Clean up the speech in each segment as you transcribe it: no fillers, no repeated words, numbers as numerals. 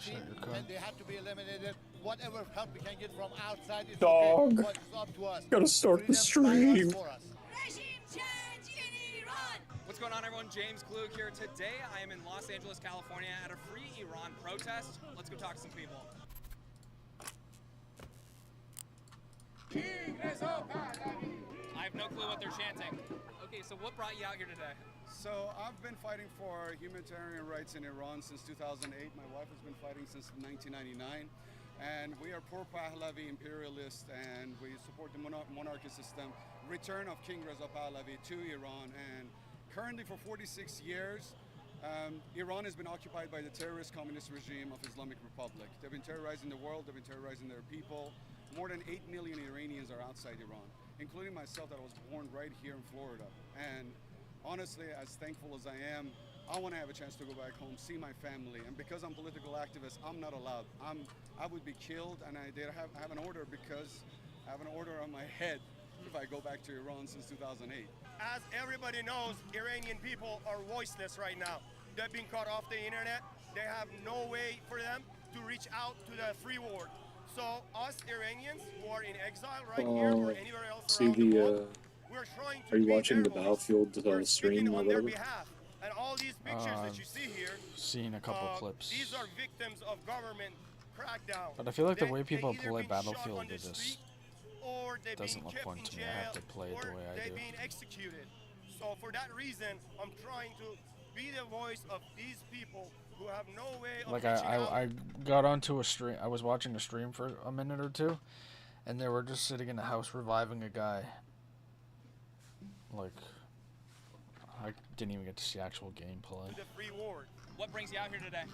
unity, and they have to be eliminated. Whatever help we can get from outside is Dog. okay, but it's up to us. Gotta start the Freedom by us, stream. for us. Regime change in Iran! What's going on, everyone? James Klug here. Today I am in Los Angeles, California at a Free Iran protest. Let's go talk to some people. I have no clue what they're chanting. Okay, so what brought you out here today? So I've been fighting for humanitarian rights in Iran since 2008. My wife has been fighting since 1999. And we are poor Pahlavi imperialists, and we support the monarchy system. Return of King Reza Pahlavi to Iran. And currently for 46 years, Iran has been occupied by the terrorist communist regime of Islamic Republic. They've been terrorizing the world, they've been terrorizing their people. More than 8 million Iranians are outside Iran, including myself that I was born right here in Florida. And honestly, as thankful as I am, I want to have a chance to go back home, see my family. And because I'm a political activist, I'm not allowed. I would be killed, and I have an order because I have an order on my head if I go back to Iran since 2008. As everybody knows, Iranian people are voiceless right now. They've been cut off the internet. They have no way for them to reach out to the free world. So us Iranians who are in exile right here or anywhere else around the world, we're trying to are you be watching their the voice. Battlefield We're stream speaking or on their whatever? behalf. And all these pictures that you see here, seen a couple clips. these are victims of government crackdown. But I feel like the way people They either play been shot Battlefield, on the it just street, or they've doesn't been look kept fun in to me. I have to jail, play it the or way I they've do. been executed. So for that reason, I'm trying to be the voice of these people who have no way of Like reaching out. I got onto a stream. I was watching a stream for a minute or two, and they were just sitting in a house reviving a guy. Like, I didn't even get to see actual gameplay. The free world. What brings you out here today?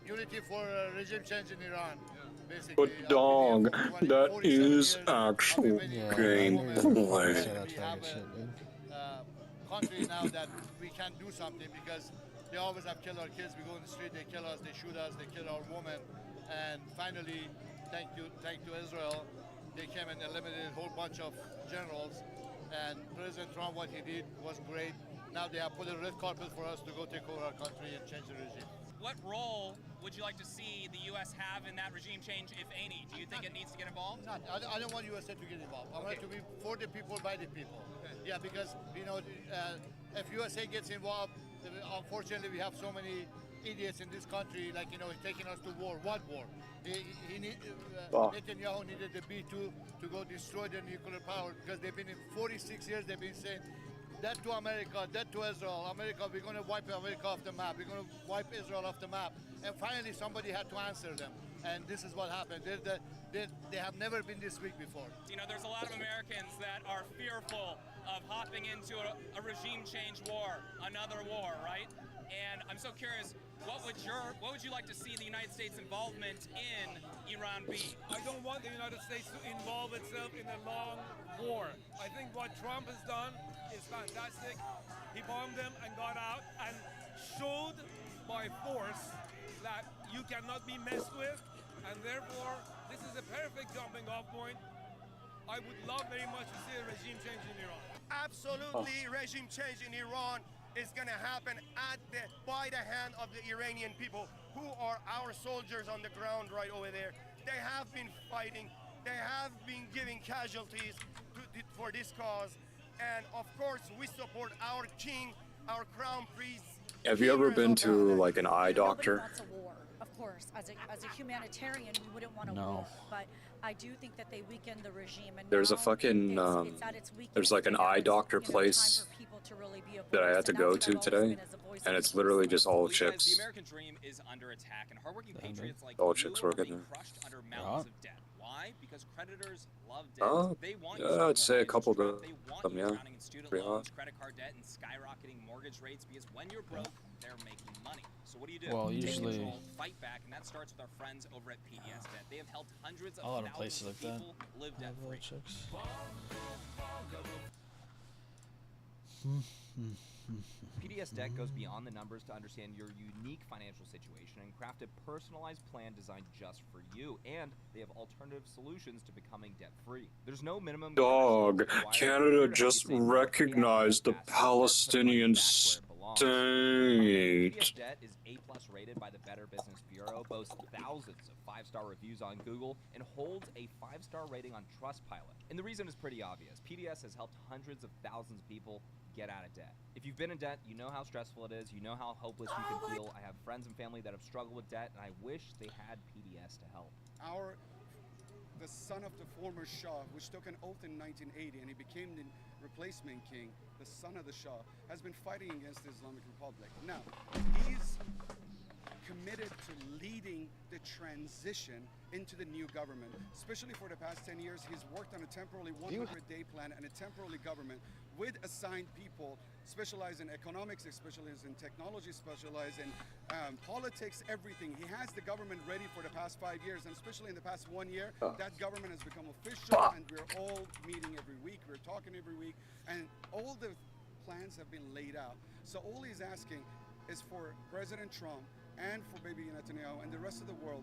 Unity for regime change in Iran, basically. But dog, that 47 is years actual of remaining gameplay. Say that faggot shit, dude. country now that we can do something because they always have killed our kids. We go in the street, they kill us, they shoot us, they kill our women. And finally, thank to Israel, they came and eliminated a whole bunch of generals. And President Trump, what he did was great. Now they have put a red carpet for us to go take over our country and change the regime. What role would you like to see the U.S. have in that regime change, if any? Do you think it needs to get involved? I don't want USA to get involved. I want it to be for the people, by the people. Okay. Yeah, because, you know, if USA gets involved, unfortunately we have so many idiots in this country, like, you know, taking us to war. What war? Netanyahu needed the B-2 to go destroy the nuclear power because they've been in 46 years, they've been saying, that to America, that to Israel. America, we're going to wipe America off the map. We're going to wipe Israel off the map. And finally, somebody had to answer them. And this is what happened. They have never been this weak before. You know, there's a lot of Americans that are fearful of hopping into a regime change war, another war, right? And I'm so curious, what would you like to see the United States involvement in Iran be? I don't want the United States to involve itself in a long war. I think what Trump has done is fantastic. He bombed them and got out and showed by force that you cannot be messed with, and therefore this is a perfect jumping off point. I would love very much to see a regime change in Iran. Absolutely, regime change in Iran is going to happen by the hand of the Iranian people, who are our soldiers on the ground right over there. They have been fighting. They have been giving casualties for this cause. And of course, we support our king, our crown prince. Have you ever been to like an eye doctor? Nobody wants a war, of course. As a humanitarian, we wouldn't want a war. But I do think that they weakened the regime. And There's a fucking, it's at its weakest. there's like an eye doctor place that I had to go to today, and it's literally just all The chicks. American dream is under attack, and hardworking patriots like All you chicks are working being there. crushed under mountains of debt. Why? Because creditors love debt. Oh, They want yeah, you to I'd say a survive couple this of trap. They want them, you yeah. drowning in student Pretty loans, hot. credit card debt, and skyrocketing mortgage rates, because when you're broke, they're making money. So what do? Well, Take usually- control, fight back, and that starts with our friends over at PDS Debt. They have helped hundreds of A lot of thousands places like of that people live have debt-free. chicks. PDS Debt goes beyond the numbers to understand your unique financial situation and craft a personalized plan designed just for you. And they have alternative solutions to becoming debt-free. There's no minimum Dog, guarantee required. Canada Here to help you just save more. Pay off your recognized the debt faster, put the money Palestinian back where it belongs. state. PDS Debt is A+ rated by the Better Business Bureau, boasts thousands of 5-star reviews on Google, and holds a 5-star rating on Trustpilot. And the reason is pretty obvious. PDS has helped hundreds of thousands of people get out of debt. If you've been in debt, you know how stressful it is, you know how hopeless you can feel. I have friends and family that have struggled with debt, and I wish they had PDS to help. The son of the former Shah, which took an oath in 1980 and he became the replacement king, the son of the Shah, has been fighting against the Islamic Republic. Now, he's committed to leading the transition into the new government. Especially for the past 10 years, he's worked on a temporarily 100-day plan and a temporarily government with assigned people specialized in economics, specialized in technology, specialized in politics, everything. He has the government ready for the past 5 years, and especially in the past 1 year, that government has become official, and we're all meeting every week, we're talking every week, and all the plans have been laid out. So all he's asking is for President Trump and for Baby Netanyahu and the rest of the world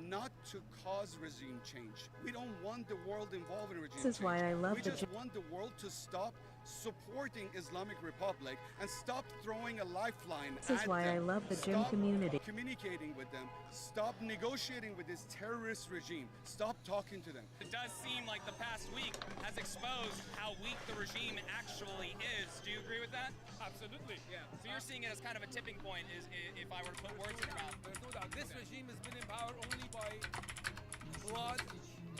not to cause regime change. We don't want the world involved in regime change. This is why I love we just want the world to stop supporting Islamic Republic and stop throwing a lifeline at them. This is why I love the gym community. Communicating with them. Stop negotiating with this terrorist regime. Stop talking to them. It does seem like the past week has exposed how weak the regime actually is. Do you agree with that? Absolutely, yeah. So you're seeing it as kind of a tipping point, is if I were to put words in your mouth. There's no doubt. This regime has been in power only by blood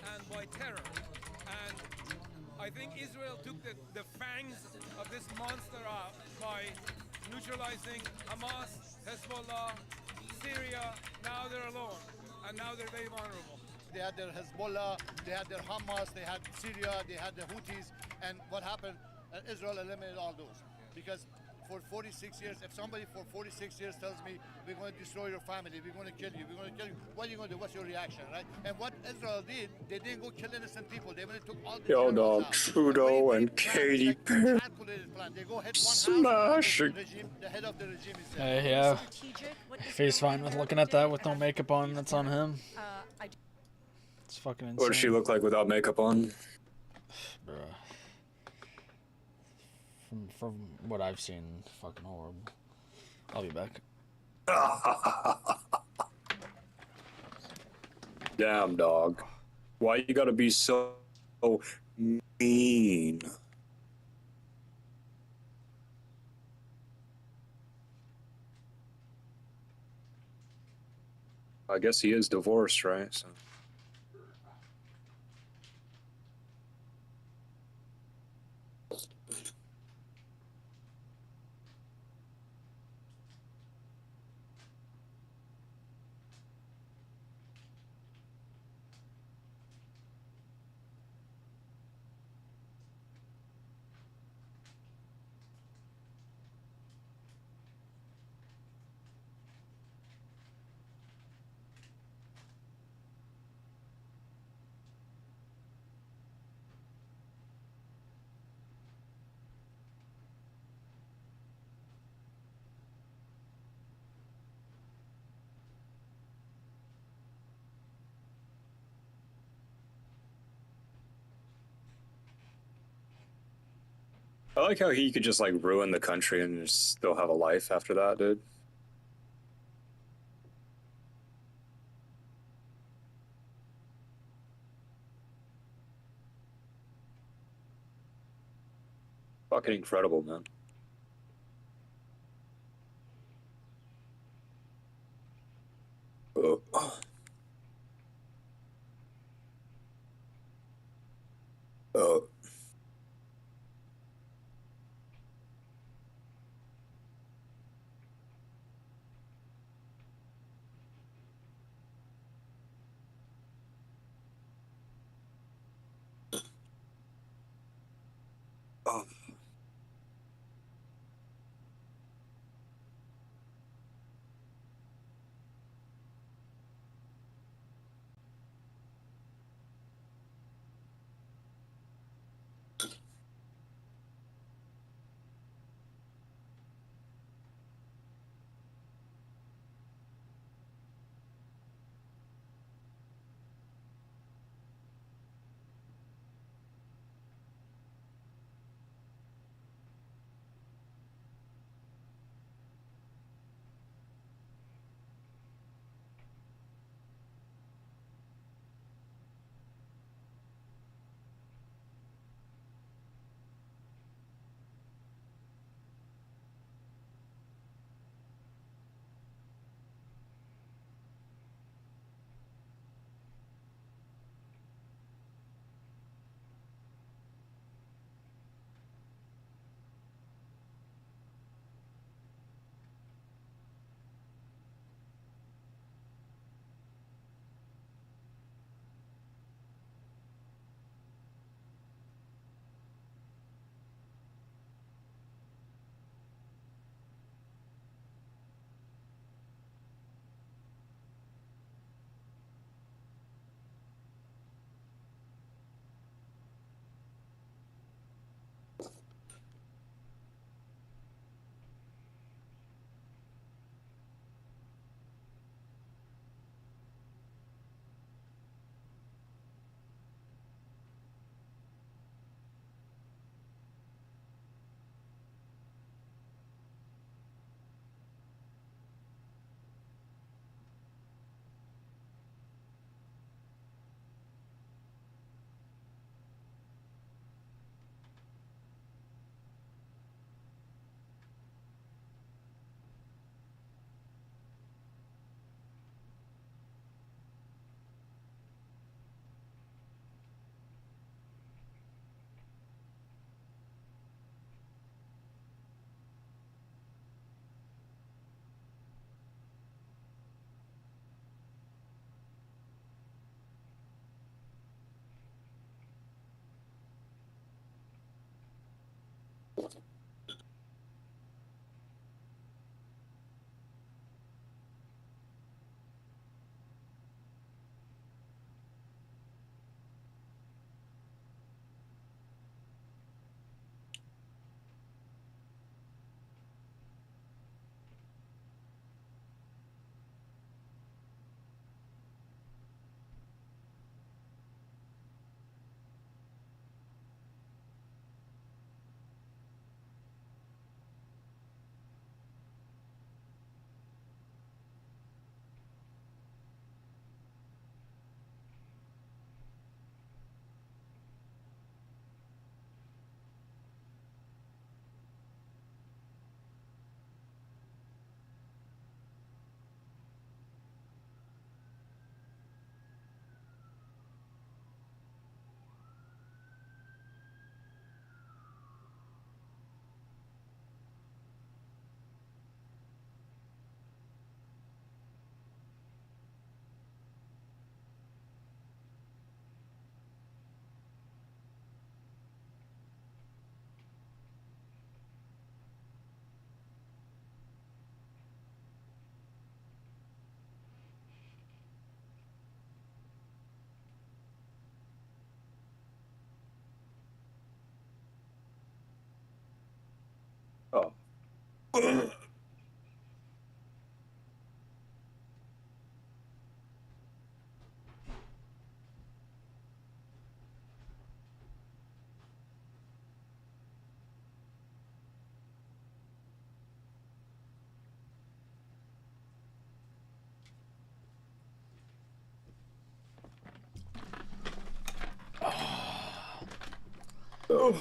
and by terror. And I think Israel took the fangs of this monster out by neutralizing Hamas, Hezbollah, Syria. Now they're alone, and now they're very vulnerable. They had their Hezbollah, they had their Hamas, they had Syria, they had the Houthis, and what happened? Israel eliminated all those. Because for 46 years, if somebody for 46 years tells me, we're going to destroy your family, we're going to kill you, we're going to kill you, what are you going to do? What's your reaction, right? And what Israel did, they didn't go kill innocent people. They went and took all the Yo, generals dog, out. Trudeau and Katy Perry. Calculated plan. They go hit Smash one it. house, the head of the regime is there. Yeah. If he's fine with looking at that with no makeup on, that's on him. It's fucking insane. What does she look like without makeup on? Bruh. From what I've seen, fucking horrible. I'll be back. Damn, dog. Why you gotta be so mean? I guess he is divorced, right? So. I like how he could just like ruin the country and just still have a life after that, dude. Fucking incredible, man. Oh. Oh. Oh. Oh. Whoa.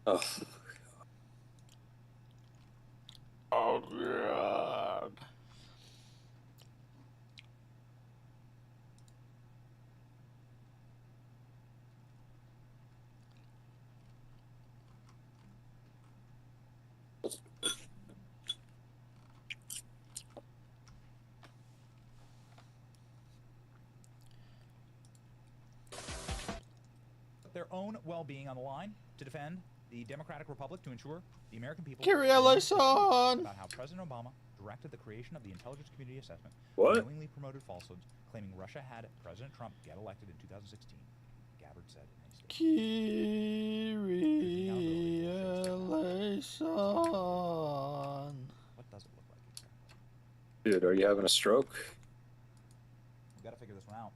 Oh. Oh god. Their own well-being on the line to defend the Democratic Republic, to ensure the American people about how President Obama directed the creation of the Intelligence Community Assessment, knowingly promoted falsehoods, claiming Russia had President Trump get elected in 2016. Gabbard said in a statement. What does it look like exactly? Dude, are you having a stroke? We gotta figure this one out.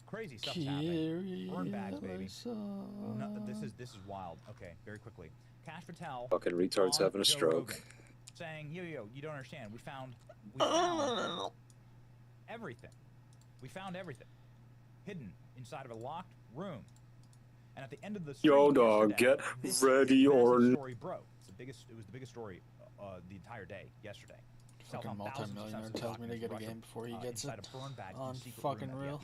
Crazy stuff's happening. Burn bags, baby. No, this is wild. Okay, very quickly. Cash Patel. Fucking retard's having a stroke. Rogan, saying, yo, you don't understand. We found everything. We found everything hidden inside of a locked room. And at the end of the stream, yo, dog, get ready or story broke. It was the biggest story the entire day yesterday. Fucking multi-millionaire tells me to get a game before he gets it on fucking real.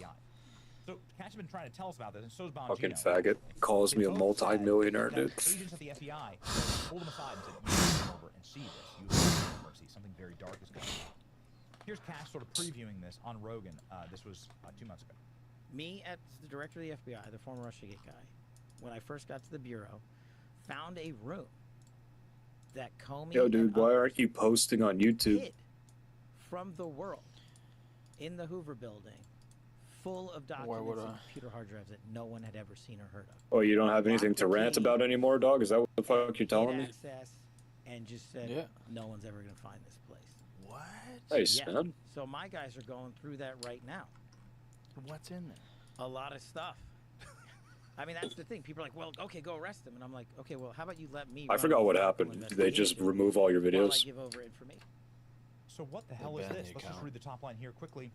So Cash has been trying to tell us about this, and so's Bongino. Fucking faggot calls me a multi-millionaire, dude. Agents of the FBI pulled him aside and said, "You need to come over and see this. You have mercy. Something very dark is going on." Here's Cash sort of previewing this on Rogan. This was 2 months ago. Me, as the director of the FBI, the former Russiagate guy, when I first got to the bureau, found a room that Comey. Yo, dude, why aren't you posting on YouTube? Hid from the world in the Hoover Building, full of documents and computer hard drives that no one had ever seen or heard of. Oh, you don't have anything to rant about anymore, dog? Is that what the fuck you're telling me? Access and just said, no one's ever going to find this place. What? Nice, man. So my guys are going through that right now. What's in there? A lot of stuff. I mean, that's the thing. People are like, well, okay, go arrest him. And I'm like, okay, well, how about you let me I forgot what happened. Did they just remove all your videos? While I give over information. So what the hell is this? Let's just read the top line here quickly.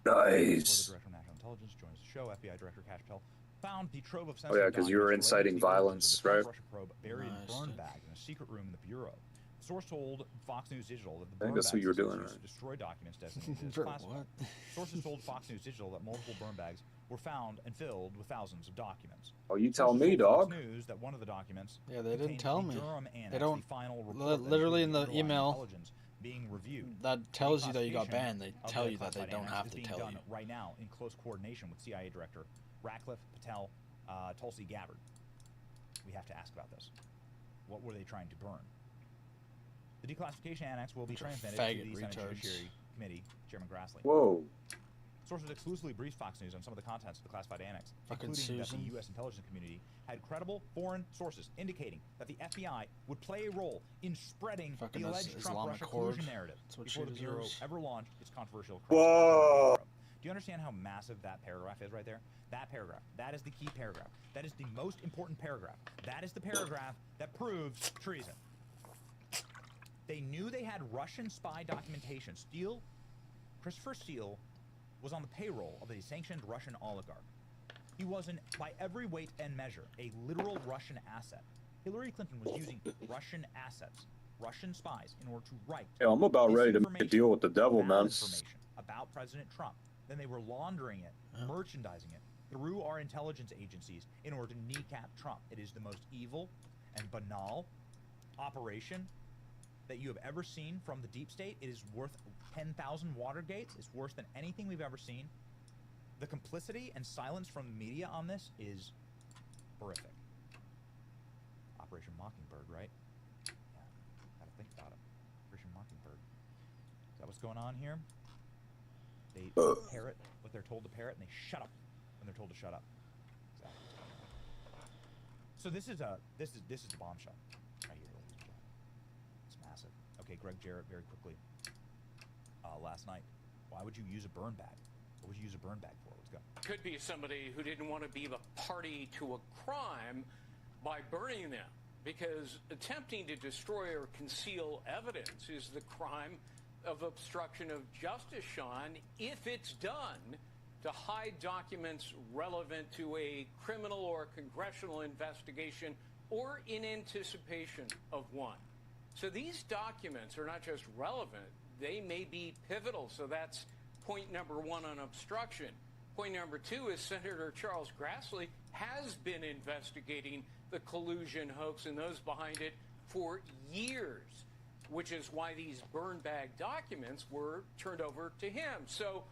Nice. The Director of National Intelligence joins the show. FBI Director Cash Patel found the trove of Oh yeah, because you were inciting violence, right? Russia probe buried in burn bags in a secret room in the bureau. The source told Fox News Digital that the burn that's what you were doing, right? destroyed documents designated as classified. Sources told Fox News Digital that multiple burn bags were found and filled with thousands of documents. Oh, you tell me, dog. Fox News that one of the documents. Yeah, they didn't tell me. They the don't. final Literally in the email being reviewed. That tells you that you got banned. They tell you that they don't have to tell you. Right now, in close coordination with CIA Director Ratcliffe Patel, Tulsi Gabbard. We have to ask about this. What were they trying to burn? The declassification annex will be transmitted to the Senate Judiciary Committee, Chairman Grassley. Whoa. Sources exclusively briefed Fox News on some of the contents of the classified annex, Fucking including Susan. that the U.S. intelligence community had credible foreign sources indicating that the FBI would play a role in spreading Fucking the alleged Islamic Trump-Russia horde. collusion narrative That's what before she the Bureau deserves. ever launched its controversial Whoa. Do you understand how massive that paragraph is right there? That paragraph. That is the key paragraph. That is the most important paragraph. That is the paragraph that proves treason. They knew they had Russian spy documentation. Christopher Steele was on the payroll of a sanctioned Russian oligarch. He was, by every weight and measure, a literal Russian asset. Hillary Clinton was using Russian assets, Russian spies, in order to write. Yeah, I'm about ready to make a deal with the devil, man. Information about President Trump. Then they were laundering it, merchandising it through our intelligence agencies in order to kneecap Trump. It is the most evil and banal operation that you have ever seen from the deep state. It is worth 10,000 Watergates. It's worse than anything we've ever seen. The complicity and silence from the media on this is horrific. Operation Mockingbird, right? Yeah, gotta think about it. Operation Mockingbird. Is that what's going on here? They parrot what they're told to parrot, and they shut up when they're told to shut up. Exactly what's going on. So this is the bombshell right here, ladies and gentlemen. It's massive. Okay, Greg Jarrett, very quickly. Last night, why would you use a burn bag? What would you use a burn bag for? Let's go. Could be somebody who didn't want to be the party to a crime by burning them, because attempting to destroy or conceal evidence is the crime of obstruction of justice, Sean, if it's done to hide documents relevant to a criminal or congressional investigation or in anticipation of one. So these documents are not just relevant, they may be pivotal. So that's point number one on obstruction. Point number two is Senator Charles Grassley has been investigating the collusion hoax and those behind it for years, which is why these burn bag documents were turned over to him. So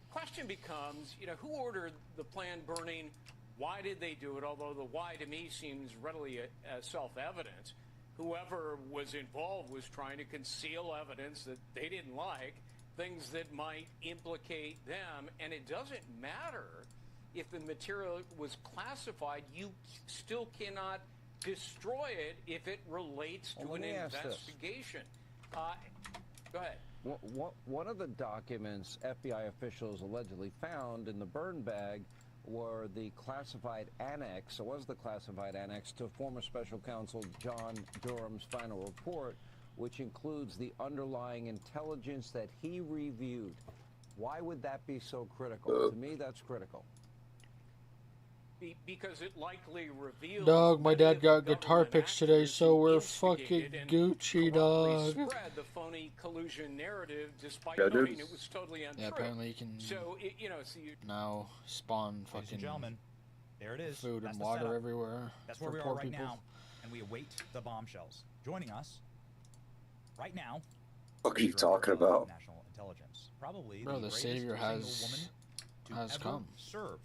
question becomes, who ordered the planned burning? Why did they do it? Although the why to me seems readily self-evident. Whoever was involved was trying to conceal evidence that they didn't like, things that might implicate them. And it doesn't matter if the material was classified, you still cannot destroy it if it relates to an investigation. Go ahead. One of the documents FBI officials allegedly found in the burn bag were the classified annex, to former special counsel John Durham's final report, which includes the underlying intelligence that he reviewed. Why would that be so critical? To me, that's critical. Because it likely reveals. Dog, my dad got guitar picks today, so we're fucking Gucci, dog. Spread the phony collusion narrative, despite knowing it was totally untrue. Yeah, apparently you can. So now spawn fucking. Ladies and gentlemen, there it is. Food That's and the water setup. everywhere. That's where we are right now, and we await the bombshells. Joining us right now. What are you talking about? National Intelligence, probably Bro, the savior greatest single woman has to ever come. serve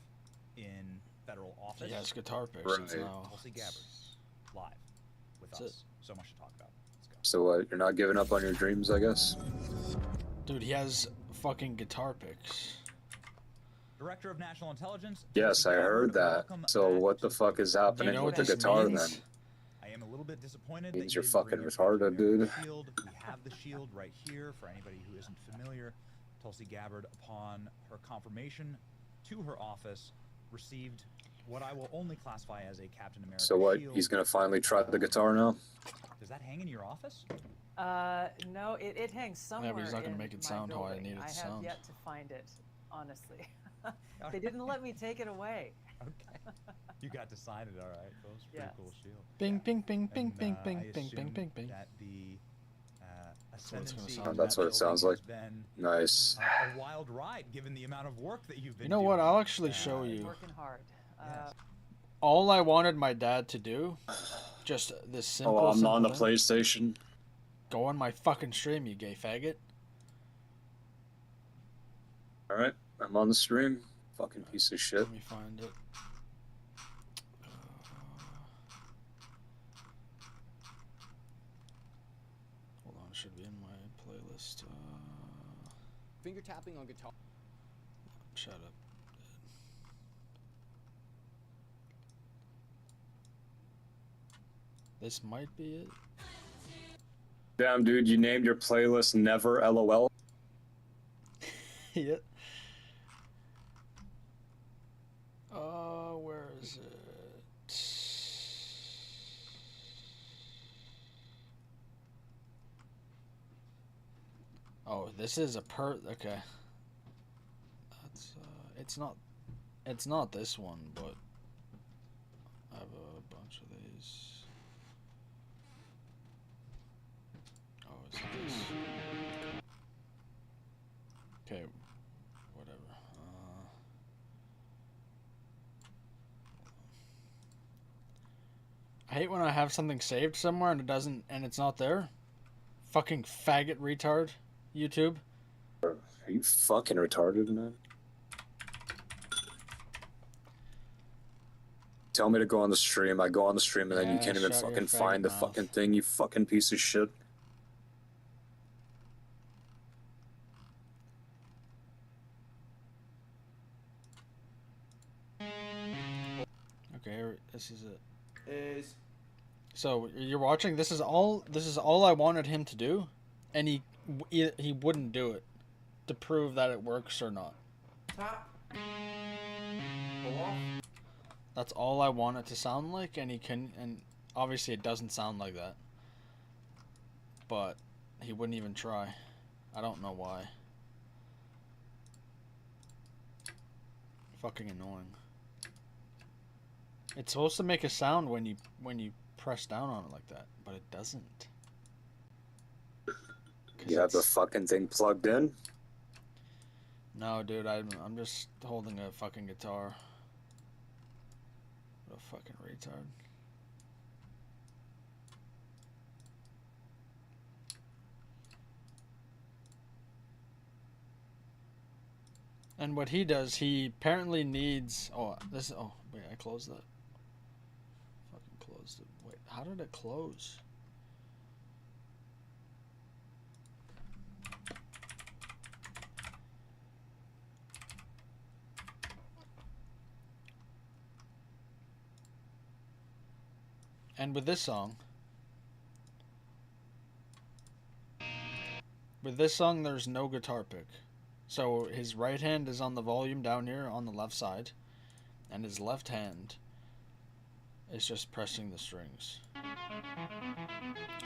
in federal office. He has guitar picks now. Tulsi Gabbard, live with us. So much to talk about. Let's go. So what? You're not giving up on your dreams, I guess? Dude, he has fucking guitar picks. Director of National Intelligence. Yes, I heard that. So what the fuck is happening with the guitar then? I am a little bit disappointed. Means you're fucking retarded, dude. Shield. We have the shield right here for anybody who isn't familiar. Tulsi Gabbard, upon her confirmation to her office, received what I will only classify as a Captain America So what? shield. He's gonna finally try the guitar now? Does that hang in your office? No, it hangs somewhere. Yeah, but he's not gonna in make it my sound how I building. need it to I have sound. yet to find it, honestly. They didn't let me take it away. Okay. You got to sign it, all right. That was a pretty cool shield. Bing, bing, bing, bing, And, bing, I bing, bing, assume bing, bing, bing. That the That's what it's gonna ascendancy sound of That's that what it sounds like. building has been, Nice. a wild ride, given the amount of work that you've been You know doing. what? I'll actually show you. Working hard. All I wanted my dad to do, just this simple. Oh, I'm on the simple thing. PlayStation. Go on my fucking stream, you gay faggot. Alright, I'm on the stream. Fucking piece of shit. Let me find it. Hold on, it should be in my playlist. Finger tapping on guitar. Shut up. This might be it. Damn, dude, you named your playlist Never LOL. Yeah. Where is it? Oh, this is a okay. That's it's not this one, but I have a bunch of these. Oh, is it this? Okay, whatever. I hate when I have something saved somewhere and it doesn't, and it's not there. Fucking faggot retard. YouTube. Are you fucking retarded, man? Tell me to go on the stream. I go on the stream, and then you can't even fucking find the fucking thing, you fucking piece of shit. Okay, this is it. So you're watching. This is all I wanted him to do, and he wouldn't do it to prove that it works or not. Top. Pull off. That's all I want it to sound like, and and obviously it doesn't sound like that. But he wouldn't even try. I don't know why. Fucking annoying. It's supposed to make a sound when you press down on it like that, but it doesn't. You have the fucking thing plugged in? No, dude, I'm just holding a fucking guitar. What a fucking retard. And what he does, he apparently needs... Oh, this... Oh, wait, I closed that. Fucking closed it. Wait, how did it close? And with this song... With this song, there's no guitar pick. So his right hand is on the volume down here on the left side, and his left hand is just pressing the strings.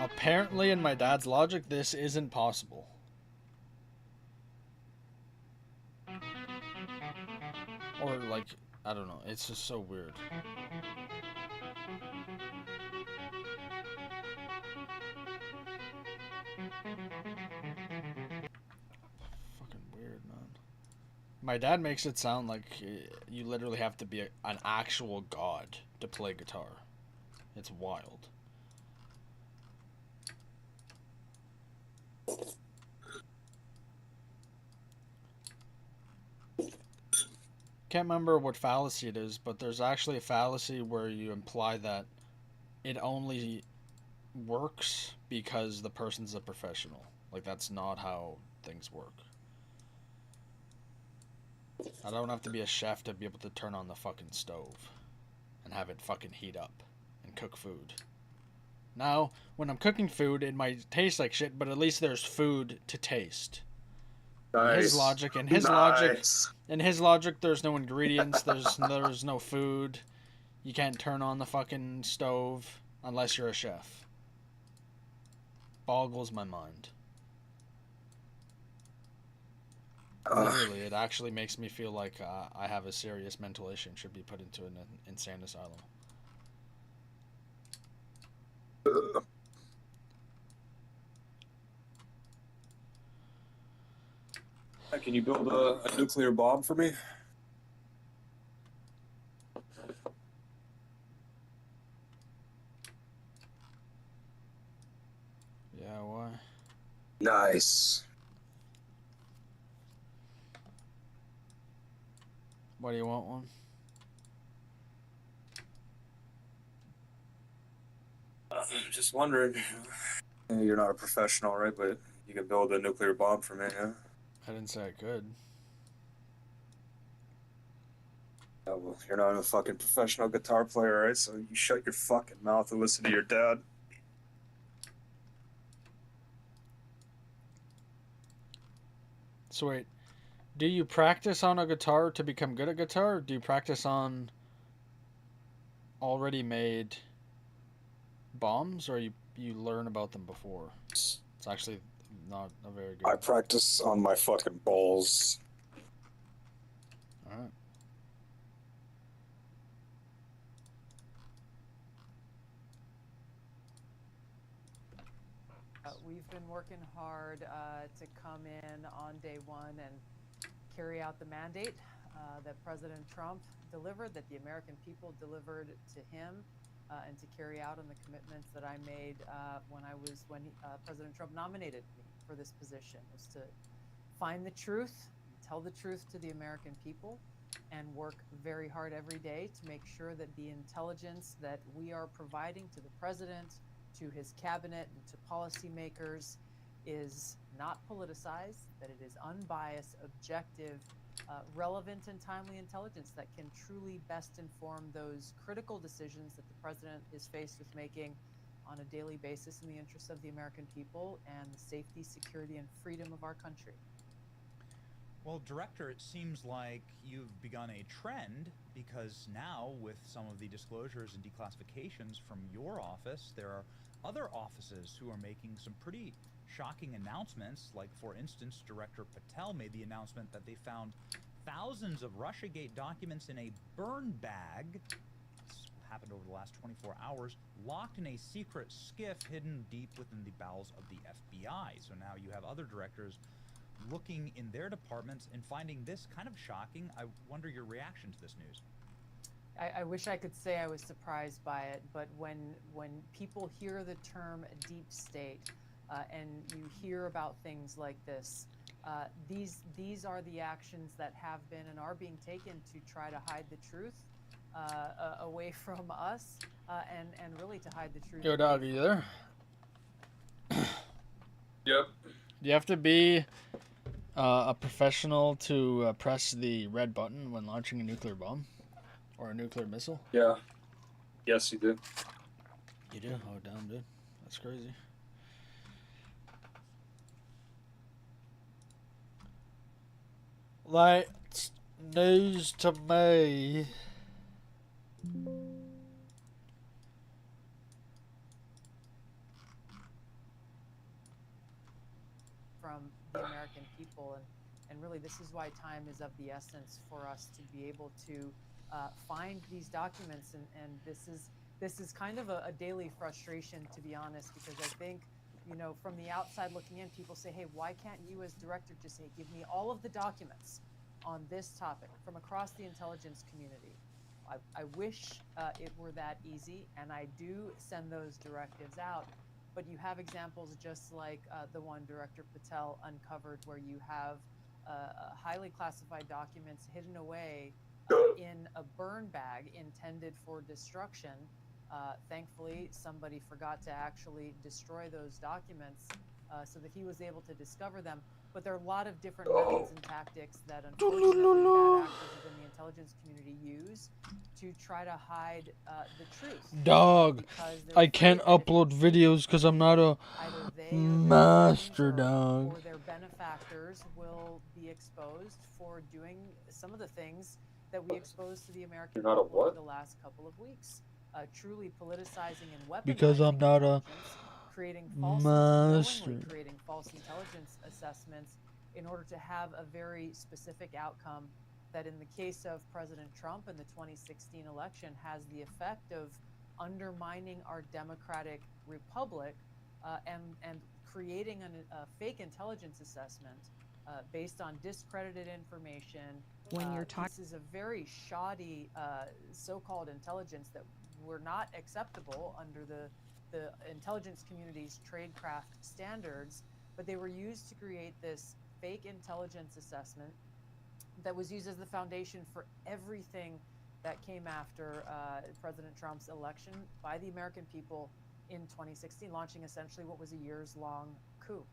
Apparently, in my dad's logic, this isn't possible. Or, like, I don't know, it's just so weird. Weird, man. My dad makes it sound like you literally have to be an actual god to play guitar. It's wild. Can't remember what fallacy it is, but there's actually a fallacy where you imply that it only works because the person's a professional. Like, that's not how things work. I don't have to be a chef to be able to turn on the fucking stove and have it fucking heat up and cook food. Now, when I'm cooking food, it might taste like shit, but at least there's food to taste. Nice. In his logic, there's no ingredients, there's no food. You can't turn on the fucking stove unless you're a chef. Boggles my mind. Literally, it actually makes me feel like I have a serious mental issue and should be put into an insane asylum. Can you build a nuclear bomb for me? Yeah, why? Nice. Why do you want one? I'm just wondering. You're not a professional, right? But you can build a nuclear bomb for me, yeah? I didn't say I could. Yeah, well, you're not a fucking professional guitar player, right? So you shut your fucking mouth and listen to your dad. So wait, do you practice on a guitar to become good at guitar? Or do you practice on already made bombs, or you learn about them before? It's actually not a very good... I practice on my fucking balls. Alright. We've been working hard to come in on day one and carry out the mandate that President Trump delivered, that the American people delivered to him and to carry out on the commitments that I made when President Trump nominated me for this position, was to find the truth, tell the truth to the American people, and work very hard every day to make sure that the intelligence that we are providing to the president, to his cabinet, and to policymakers is not politicized, that it is unbiased, objective, relevant, and timely intelligence that can truly best inform those critical decisions that the president is faced with making on a daily basis in the interests of the American people and the safety, security, and freedom of our country. Well, Director, it seems like you've begun a trend, because now with some of the disclosures and declassifications from your office, there are other offices who are making some pretty shocking announcements. Like, for instance, Director Patel made the announcement that they found thousands of Russiagate documents in a burn bag. This happened over the last 24 hours, locked in a secret SCIF hidden deep within the bowels of the FBI. So now you have other directors looking in their departments and finding this kind of shocking. I wonder your reaction to this news. I wish I could say I was surprised by it, but when people hear the term deep state and you hear about things like this, these are the actions that have been and are being taken to try to hide the truth away from us and really to hide the truth. Yo, dog, are you there? Yep. Do you have to be a professional to press the red button when launching a nuclear bomb or a nuclear missile? Yeah. Yes, you do. You do? Oh, damn, dude. That's crazy. Like, it's news to me. From the American people, and really this is why time is of the essence for us to be able to find these documents, and this is kind of a daily frustration, to be honest, because I think, you know, from the outside looking in, people say, hey, why can't you as director just say, give me all of the documents on this topic from across the intelligence community? I wish it were that easy, and I do send those directives out. But you have examples just like the one Director Patel uncovered, where you have highly classified documents hidden away in a burn bag intended for destruction. Thankfully, somebody forgot to actually destroy those documents so that he was able to discover them. But there are a lot of different methods and tactics that, unfortunately, bad actors within the intelligence community use to try to hide the truth. Dog, I can't upload videos because I'm not a master, dog. Or their benefactors will be exposed for doing some of the things that we exposed to the American people over the last couple of weeks. Truly politicizing and weaponizing Because I'm not a creating false intelligence assessments in order to have a very specific outcome that, in the case of President Trump in the 2016 election, has the effect of undermining our democratic republic and creating a fake intelligence assessment based on discredited information. When you're talking, this is a very shoddy so-called intelligence that were not acceptable under the intelligence community's tradecraft standards, but they were used to create this fake intelligence assessment that was used as the foundation for everything that came after President Trump's election by the American people in 2016, launching essentially what was a years-long coup.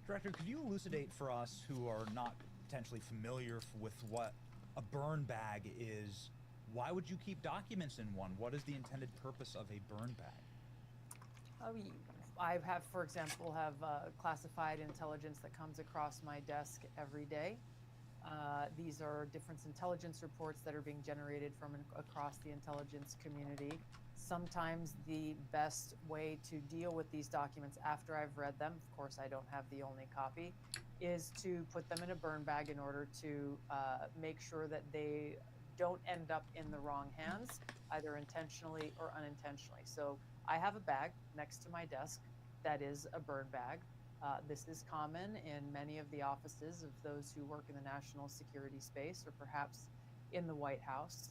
Director, could you elucidate for us who are not potentially familiar with what a burn bag is? Why would you keep documents in one? What is the intended purpose of a burn bag? I have, for example, classified intelligence that comes across my desk every day. These are different intelligence reports that are being generated from across the intelligence community. Sometimes the best way to deal with these documents after I've read them, of course I don't have the only copy, is to put them in a burn bag in order to make sure that they don't end up in the wrong hands, either intentionally or unintentionally. So I have a bag next to my desk that is a burn bag. This is common in many of the offices of those who work in the national security space, or perhaps in the White House.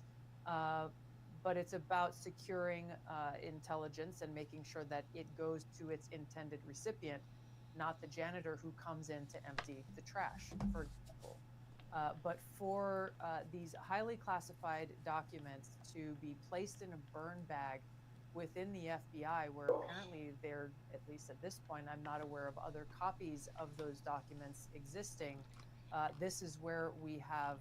but it's about securing intelligence and making sure that it goes to its intended recipient, not the janitor who comes in to empty the trash, for example. But for these highly classified documents to be placed in a burn bag within the FBI, where apparently they're, at least at this point, I'm not aware of other copies of those documents existing. This is where we have,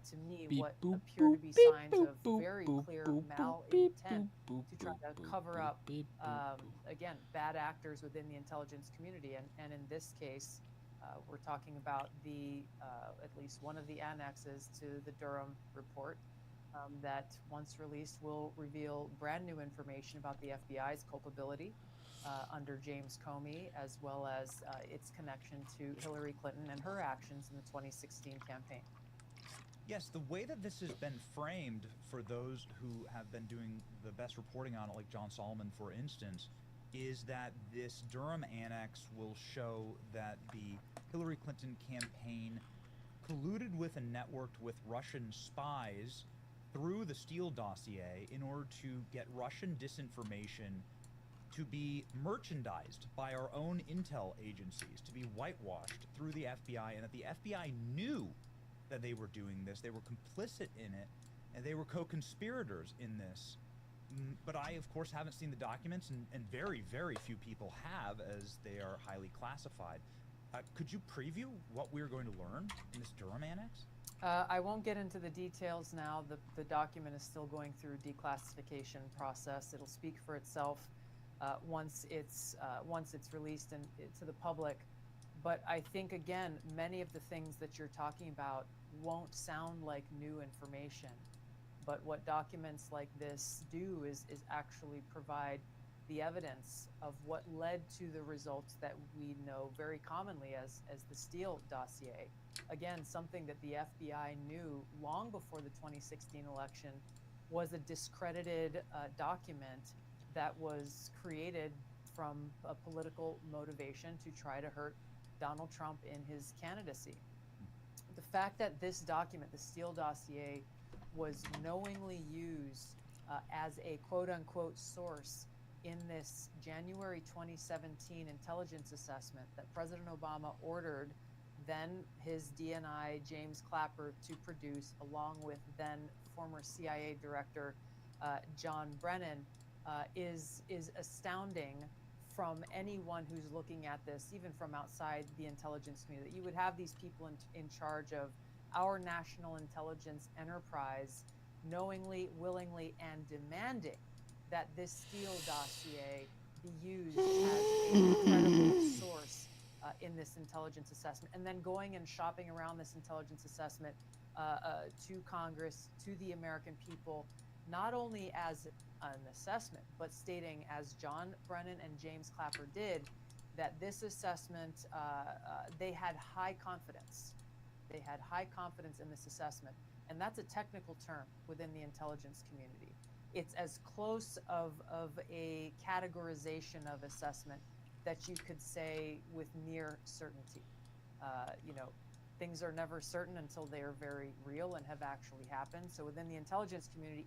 to me, what appear to be signs of very clear malintent to try to cover up, again, bad actors within the intelligence community. And in this case, we're talking about the at least one of the annexes to the Durham report that, once released, will reveal brand new information about the FBI's culpability under James Comey, as well as its connection to Hillary Clinton and her actions in the 2016 campaign. Yes, the way that this has been framed for those who have been doing the best reporting on it, like John Solomon, for instance, is that this Durham annex will show that the Hillary Clinton campaign colluded with and networked with Russian spies through the Steele dossier in order to get Russian disinformation to be merchandised by our own intel agencies, to be whitewashed through the FBI, and that the FBI knew that they were doing this, they were complicit in it, and they were co-conspirators in this. But I, of course, haven't seen the documents, and very, very few people have, as they are highly classified. Could you preview what we're going to learn in this Durham annex? I won't get into the details now. The document is still going through declassification process. It'll speak for itself once it's released to the public. But I think, again, many of the things that you're talking about won't sound like new information. But what documents like this do is actually provide the evidence of what led to the results that we know very commonly as the Steele dossier. Again, something that the FBI knew long before the 2016 election was a discredited document that was created from a political motivation to try to hurt Donald Trump in his candidacy. The fact that this document, the Steele dossier, was knowingly used as a quote-unquote source in this January 2017 intelligence assessment that President Obama ordered then his DNI James Clapper to produce, along with then former CIA Director John Brennan, is astounding from anyone who's looking at this, even from outside the intelligence community. You would have these people in charge of our national intelligence enterprise knowingly, willingly, and demanding that this Steele dossier be used as a credible source in this intelligence assessment, and then going and shopping around this intelligence assessment to Congress, to the American people, not only as an assessment, but stating, as John Brennan and James Clapper did, that this assessment, they had high confidence. They had high confidence in this assessment. And that's a technical term within the intelligence community. It's as close of a categorization of assessment that you could say with near certainty. You know, things are never certain until they are very real and have actually happened. So within the intelligence community,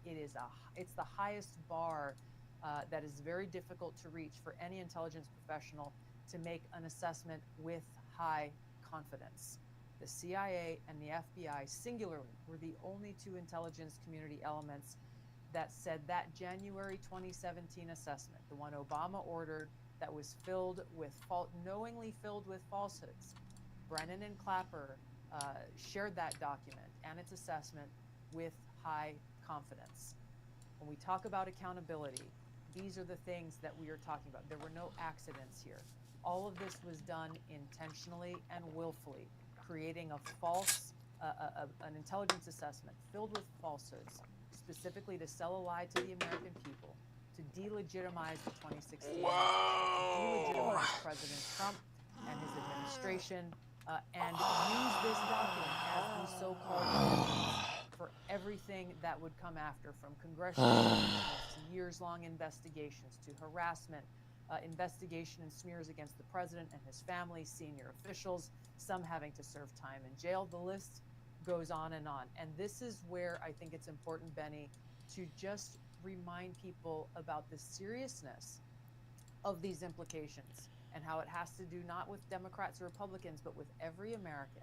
it's the highest bar that is very difficult to reach for any intelligence professional to make an assessment with high confidence. The CIA and the FBI singularly were the only two intelligence community elements that said that January 2017 assessment, the one Obama ordered, that was knowingly filled with falsehoods. Brennan and Clapper shared that document and its assessment with high confidence. When we talk about accountability, these are the things that we are talking about. There were no accidents here. All of this was done intentionally and willfully, creating a false, an intelligence assessment filled with falsehoods, specifically to sell a lie to the American people, to delegitimize the 2016 election, to delegitimize President Trump and his administration, and use this document as the so-called evidence for everything that would come after, from congressional impeachments to years-long investigations to harassment, investigation and smears against the president and his family, senior officials, some having to serve time in jail. The list goes on and on. And this is where I think it's important, Benny, to just remind people about the seriousness of these implications and how it has to do not with Democrats or Republicans, but with every American,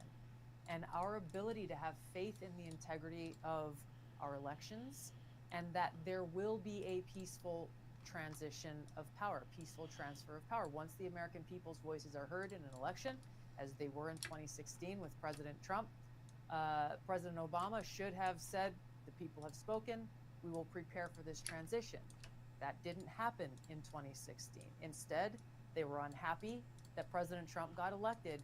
and our ability to have faith in the integrity of our elections, and that there will be a peaceful transition of power, peaceful transfer of power. Once the American people's voices are heard in an election, as they were in 2016 with President Trump, President Obama should have said, the people have spoken, we will prepare for this transition. That didn't happen in 2016. Instead, they were unhappy that President Trump got elected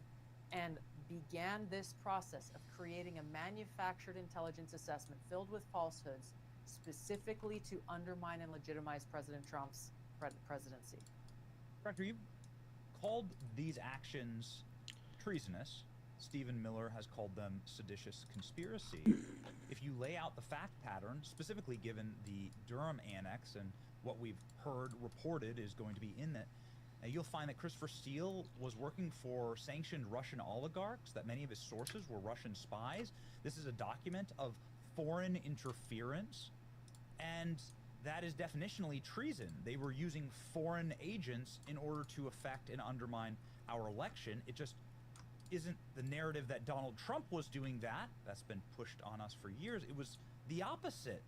and began this process of creating a manufactured intelligence assessment filled with falsehoods specifically to undermine and legitimize President Trump's presidency. Director, you've called these actions treasonous. Stephen Miller has called them seditious conspiracy. If you lay out the fact pattern, specifically given the Durham annex and what we've heard reported is going to be in it, you'll find that Christopher Steele was working for sanctioned Russian oligarchs, that many of his sources were Russian spies. This is a document of foreign interference, and that is definitionally treason. They were using foreign agents in order to affect and undermine our election. It just isn't the narrative that Donald Trump was doing that. That's been pushed on us for years. It was the opposite,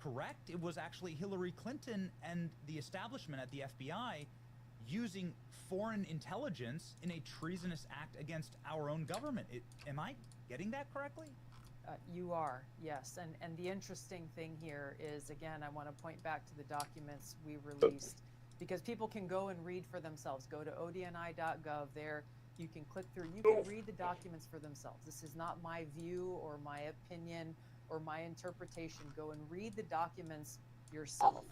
correct? It was actually Hillary Clinton and the establishment at the FBI using foreign intelligence in a treasonous act against our own government. Am I getting that correctly? You are, yes. And the interesting thing here is, again, I want to point back to the documents we released, because people can go and read for themselves. Go to odni.gov. There you can click through. You can read the documents for themselves. This is not my view or my opinion or my interpretation. Go and read the documents yourself.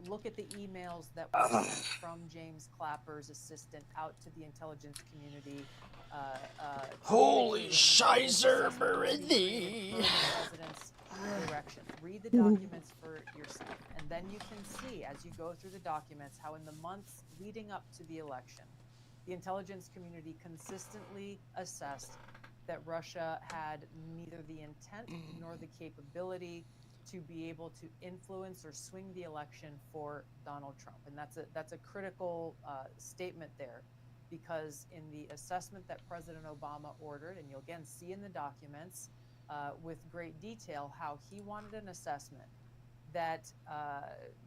Look at the emails that were sent from James Clapper's assistant out to the intelligence community. Holy shizer, Merithi! President's direction. Read the documents for yourself, and then you can see, as you go through the documents, how in the months leading up to the election, the intelligence community consistently assessed that Russia had neither the intent nor the capability to be able to influence or swing the election for Donald Trump. And that's a critical statement there, because in the assessment that President Obama ordered, and you'll again see in the documents with great detail how he wanted an assessment that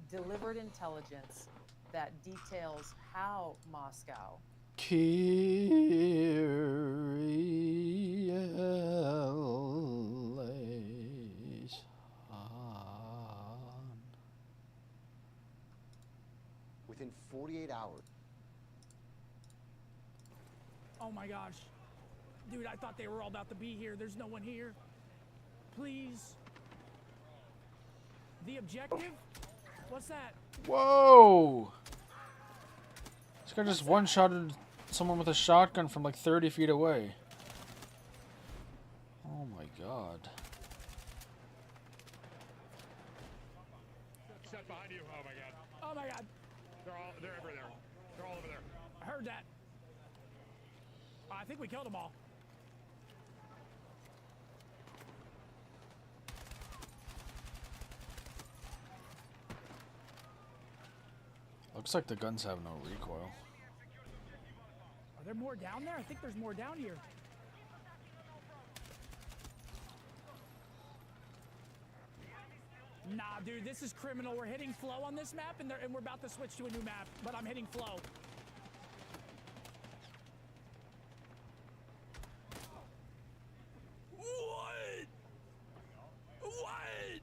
delivered intelligence that details how Moscow within 48 hours. Oh my gosh. Dude, I thought they were all about to be here. There's no one here. Please. The objective? What's that? Whoa! This guy just one-shotted someone with a shotgun from like 30 feet away. Oh my god. Shut behind you. Oh my god. Oh my god. They're over there. They're all over there. I heard that. I think we killed them all. Looks like the guns have no recoil. Are there more down there? I think there's more down here. Nah, dude, this is criminal. We're hitting flow on this map, and we're about to switch to a new map, but I'm hitting flow. What? What?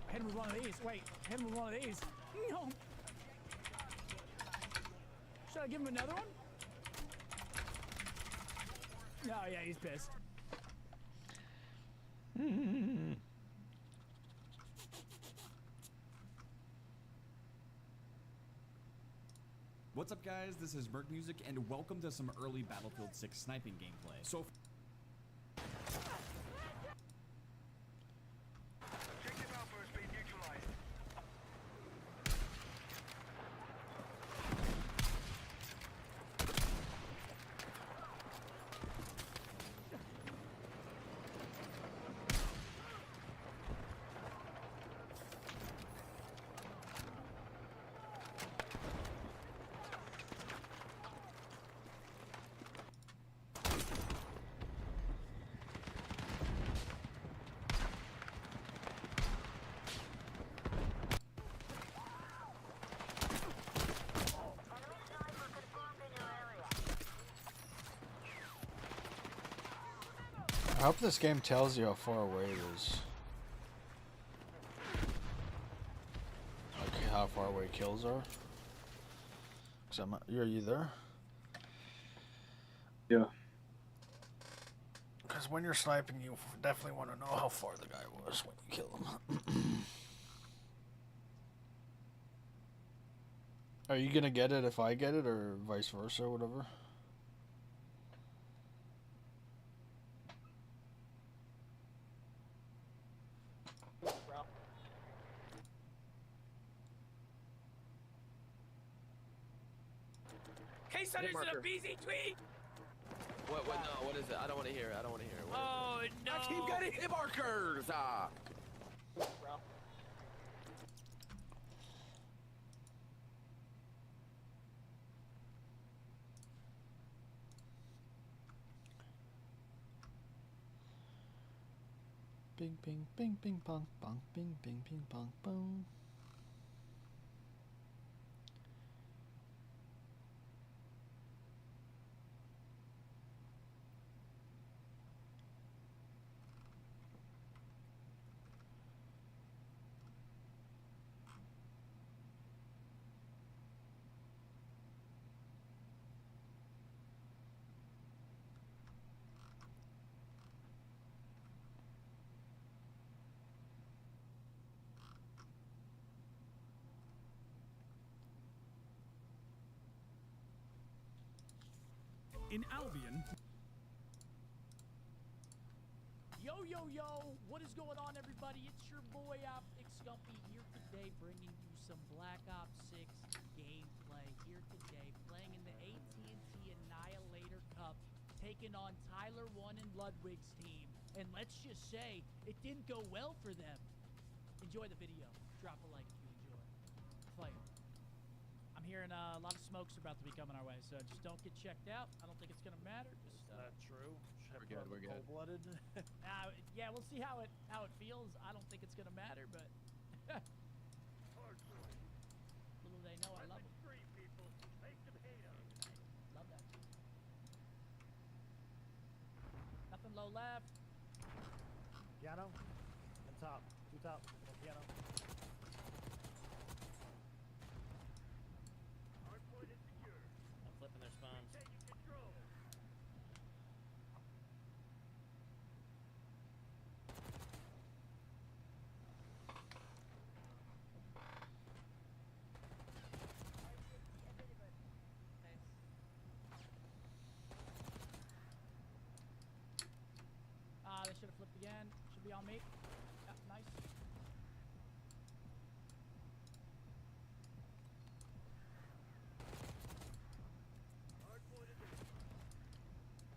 Hit him with one of these. Wait, hit him with one of these. No. Should I give him another one? No, yeah, he's pissed. What's up, guys? This is Merc Music, and welcome to some early Battlefield 6 sniping gameplay. So I hope this game tells you how far away it is. Like how far away kills are. Cause are you there? Yeah. Because when you're sniping, you definitely want to know how far the guy was when you kill him. Are you gonna get it if I get it, or vice versa, or whatever? Case studies in a BZ tweet. What? No. What is it? I don't want to hear it. I don't want to hear it. Oh no! I keep getting hit markers. Ah. Bing, bing, bing, bing, pong, pong, bing, bing, ping, pong, pong. In Albion. Yo, what is going on, everybody? It's your boy Optic Scumpy here today, bringing you some Black Ops 6 gameplay here today, playing in the AT&T Annihilator Cup, taking on Tyler 1 and Ludwig's team. And let's just say, it didn't go well for them. Enjoy the video. Drop a like if you enjoy. Play. I'm hearing a lot of smokes are about to be coming our way, so just don't get checked out. I don't think it's gonna matter. Just true. We're good. Cold-blooded. yeah, we'll see how it feels. I don't think it's gonna matter, but little they know I love it. Love that. Nothing low left. Piano. And top. Two top. No piano. I'm flipping their spawns. They should have flipped again. Should be on me. Yeah, nice.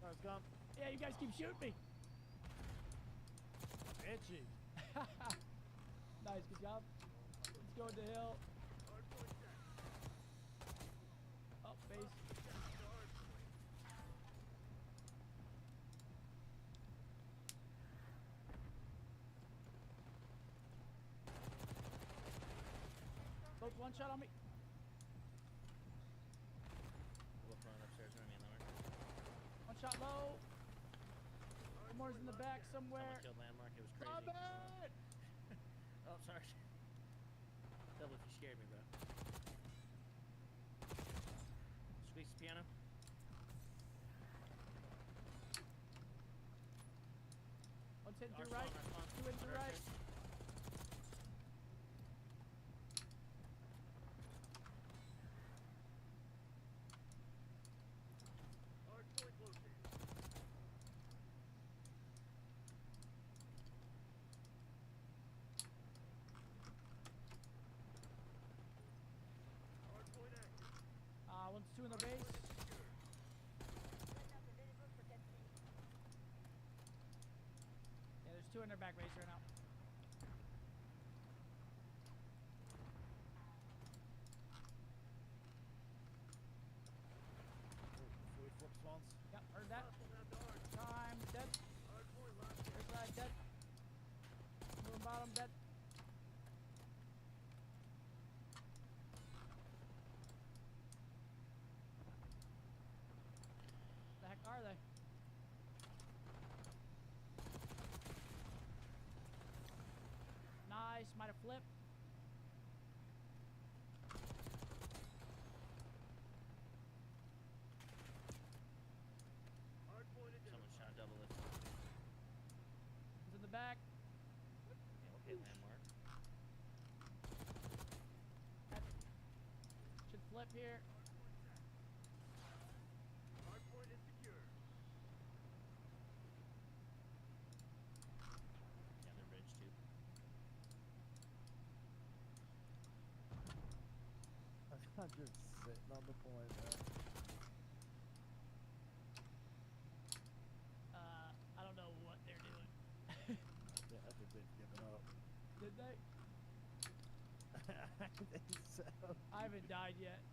Let's go. Yeah, you guys keep shooting me. Itchy. Nice, good job. Let's go to the hill. Oh, base. Both one shot on me. Upstairs, One shot low. One more's in the back somewhere. Killed landmark. It was crazy. My bad. Oh, sorry. Double, you scared me, bro. Squeeze the piano. One's hitting to right. Two in to right. One's two in the base. Yeah, there's two in their back base right now. We flip swans. Yep, heard that. Time, dead. There's that, dead. Moving bottom, dead. The heck are they? device might have flipped. Someone's trying to double lift. He's in the back. Okay, landmark. Should flip here. Yeah, they're bridge too. I'm just sitting on the point, man. I don't know what they're doing. Yeah, I think they've given up. Did they? I think so. I haven't died yet.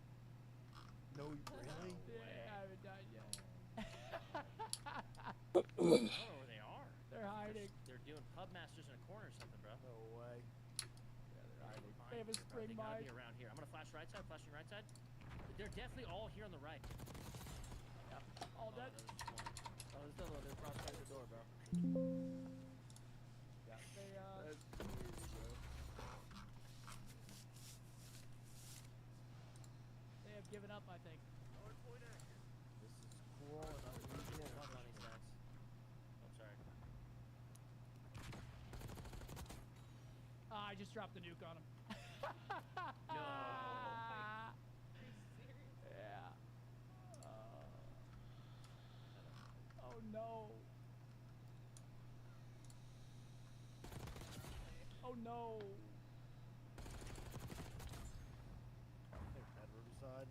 No, really? Yeah, I haven't died yet. I don't know where they are. They're hiding. They're doing pub masters in a corner or something, bro. No way. Yeah, they're hiding. Fine, They have a bro. spring They gotta mine. be around here. I'm gonna flash right side, flashing right side. They're definitely all here on the right. Yep. All dead. There's just one. Oh, there's another one. They're across the door, bro. They That's crazy, bro. they have given up, I think. This is cool and unusual. Fuck on these guys. Oh, sorry. I just dropped the nuke on him. No. Yeah. Oh no. Oh no. I think that Riverside.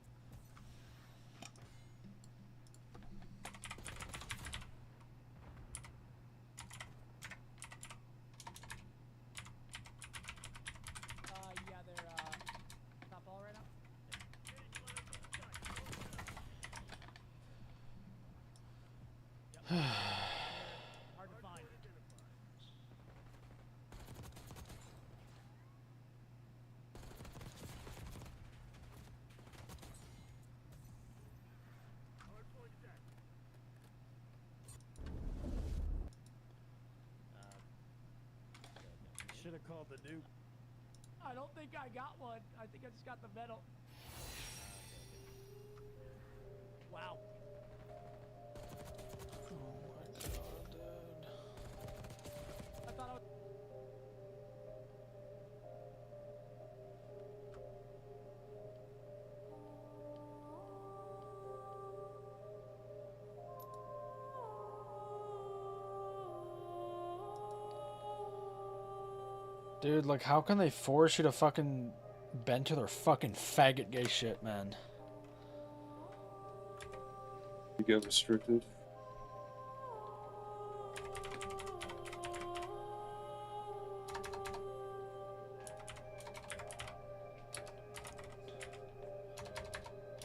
Yeah, they're top ball right now. Yep. Hard to find. Should have called the nuke. I don't think I got one. I think I just got the medal. Wow. Oh my god, dude. I thought I was. Dude, like, how can they force you to fucking bend to their fucking faggot gay shit, man? You get restricted.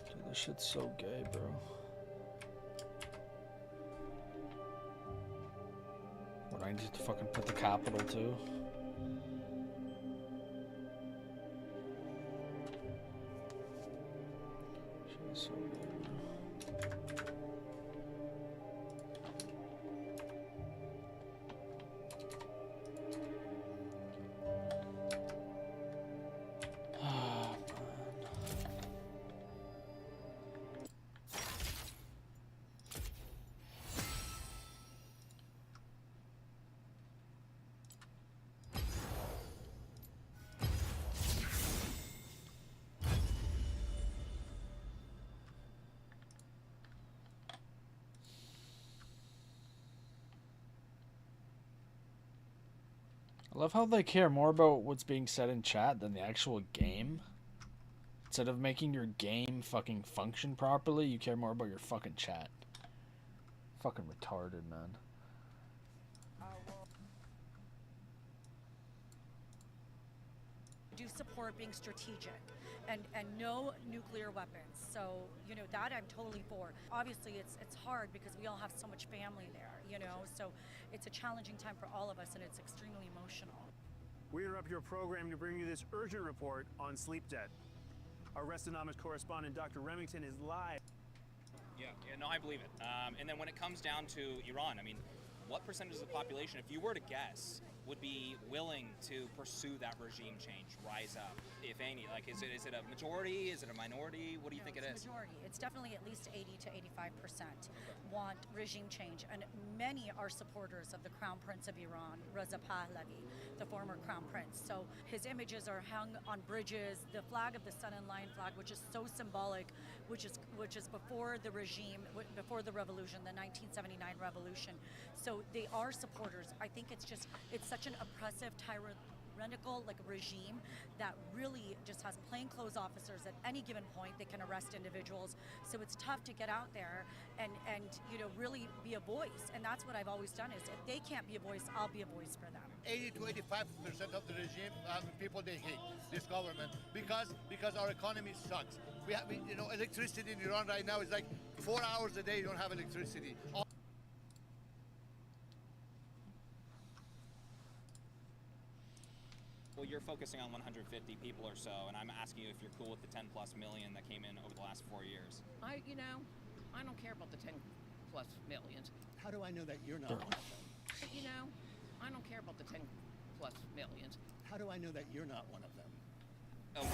Dude, this shit's so gay, bro. What, I need to fucking put the capital too? Shit's so gay, bro. Ah, man. I love how they care more about what's being said in chat than the actual game. Instead of making your game fucking function properly, you care more about your fucking chat. Fucking retarded, man. Do support being strategic and no nuclear weapons. So, you know, that I'm totally for. Obviously, it's hard because we all have so much family there, you know, so it's a challenging time for all of us and it's extremely emotional. We interrupt your program to bring you this urgent report on sleep debt. Our Restonomics correspondent, Dr. Remington, is live. Yeah, no, I believe it. And then when it comes down to Iran, I mean, what percentage of the population, if you were to guess, would be willing to pursue that regime change, rise up, if any? Like, is it a majority? Is it a minority? What do you think it is? Majority. It's definitely at least 80 to 85% want regime change, and many are supporters of the Crown Prince of Iran, Reza Pahlavi, the former Crown Prince. So his images are hung on bridges. The flag of the Sun and Lion flag, which is so symbolic, which is before the regime, before the revolution, the 1979 revolution. So they are supporters. I think it's such an oppressive, tyrannical regime that really just has plainclothes officers at any given point. They can arrest individuals. So it's tough to get out there and really be a voice. And that's what I've always done, is if they can't be a voice, I'll be a voice for them. 80 to 85% of the regime people, they hate this government because our economy sucks. We have electricity in Iran right now is like 4 hours a day. You don't have electricity. Well, you're focusing on 150 people or so, and I'm asking you if you're cool with the 10+ million that came in over the last 4 years. I don't care about the 10+ millions. How do I know that you're not one of them? I don't care about the 10+ millions. How do I know that you're not one of them? Oh,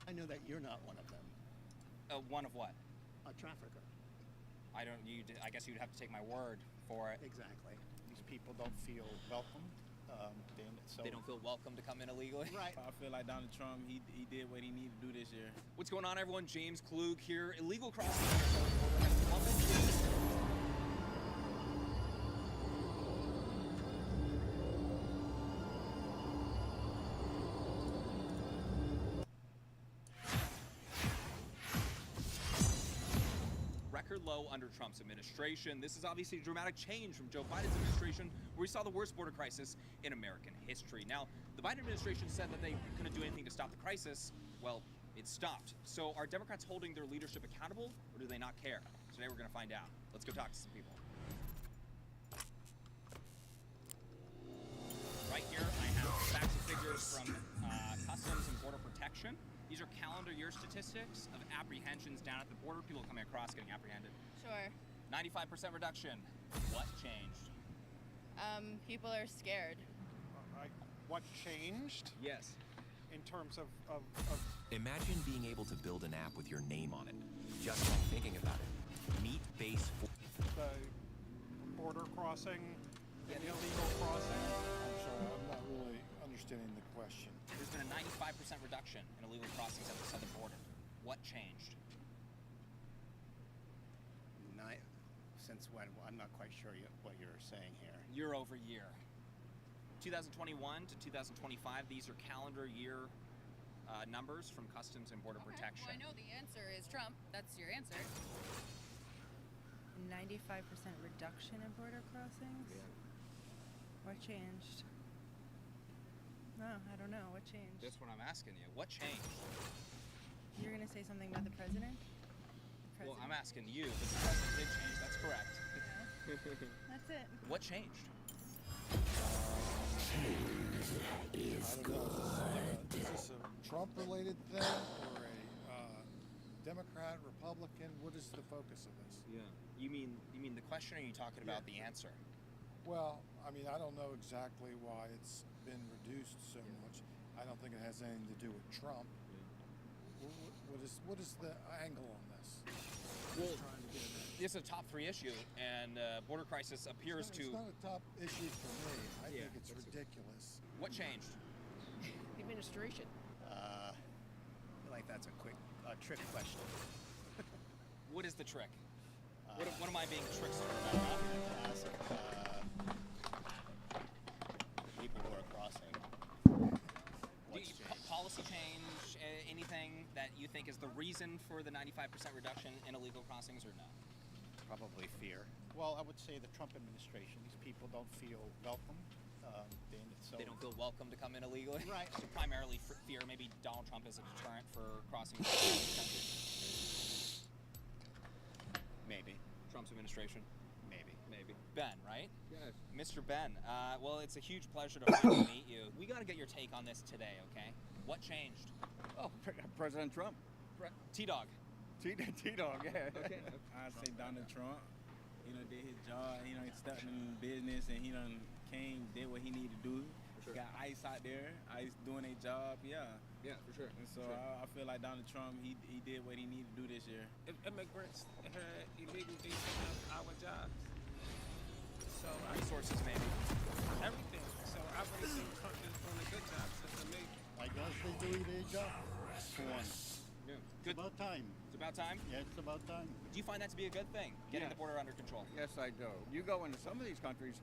I know that you're not one of them. one of what? A trafficker. I guess you'd have to take my word for it. Exactly. These people don't feel welcome. They don't feel welcome to come in illegally? Right. I feel like Donald Trump, he did what he needed to do this year. What's going on, everyone? James Klug here. Illegal crossing at our southern border has plummeted. Low under Trump's administration. This is obviously a dramatic change from Joe Biden's administration, where we saw the worst border crisis in American history. Now, the Biden administration said that they couldn't do anything to stop the crisis. Well, it stopped. So are Democrats holding their leadership accountable, or do they not care? Today we're going to find out. Let's go talk to some people. Right here, I have facts and figures from Customs and Border Protection. These are calendar year statistics of apprehensions down at the border, people coming across getting apprehended. Sure. 95% reduction. What changed? People are scared. What changed? Yes. In terms of... Imagine being able to build an app with your name on it. Just by thinking about it. Meet base... The border crossing, the illegal crossing? I'm sorry, I'm not really understanding the question. There's been a 95% reduction in illegal crossings at the southern border. What changed? Since when? Well, I'm not quite sure what you're saying here. Year over year. 2021 to 2025, these are calendar year numbers from Customs and Border Protection. Well, I know the answer is Trump. That's your answer. 95% reduction in border crossings? Yeah. What changed? No, I don't know. What changed? That's what I'm asking you. What changed? You're going to say something about the president? Well, I'm asking you, but the president did change. That's correct. Yeah. That's it. What changed? Is this a Trump-related thing or a Democrat, Republican? What is the focus of this? Yeah. You mean the question, or are you talking about the answer? Well, I mean, I don't know exactly why it's been reduced so much. I don't think it has anything to do with Trump. What is the angle on this? Well, this is a top 3 issue, and border crisis appears It's not a top issue for me. I think it's ridiculous. What changed? The administration. I feel like that's a trick question. What is the trick? What am I being tricked about? Ask people who are crossing. Policy change, anything that you think is the reason for the 95% reduction in illegal crossings, or no? Probably fear. Well, I would say the Trump administration. These people don't feel welcome. They don't feel welcome to come in illegally? Right. So primarily fear, maybe Donald Trump is a deterrent for crossing the country? Maybe. Trump's administration? Maybe. maybe. Ben, right? Yes. Mr. Ben, well, it's a huge pleasure to finally meet you. We got to get your take on this today, okay? What changed? Oh, President Trump. T-Dog. T-Dog, yeah. Okay. I'd say Donald Trump, did his job. He stepped in business and he did what he needed to do. Sure. Got ICE out there, ICE doing their job, yeah. Yeah, for sure. And so sure. I feel like Donald Trump, he did what he needed to do this year. If immigrants had illegal visas of our jobs. So resources, maybe. Everything. So I would assume Trump is doing a good job since the maybe. I guess they're doing their job for one. Yeah. It's about time. It's about time? Yeah, it's about time. Do you find that to be a good thing, getting the border under control? Yes, I do. You go into some of these countries,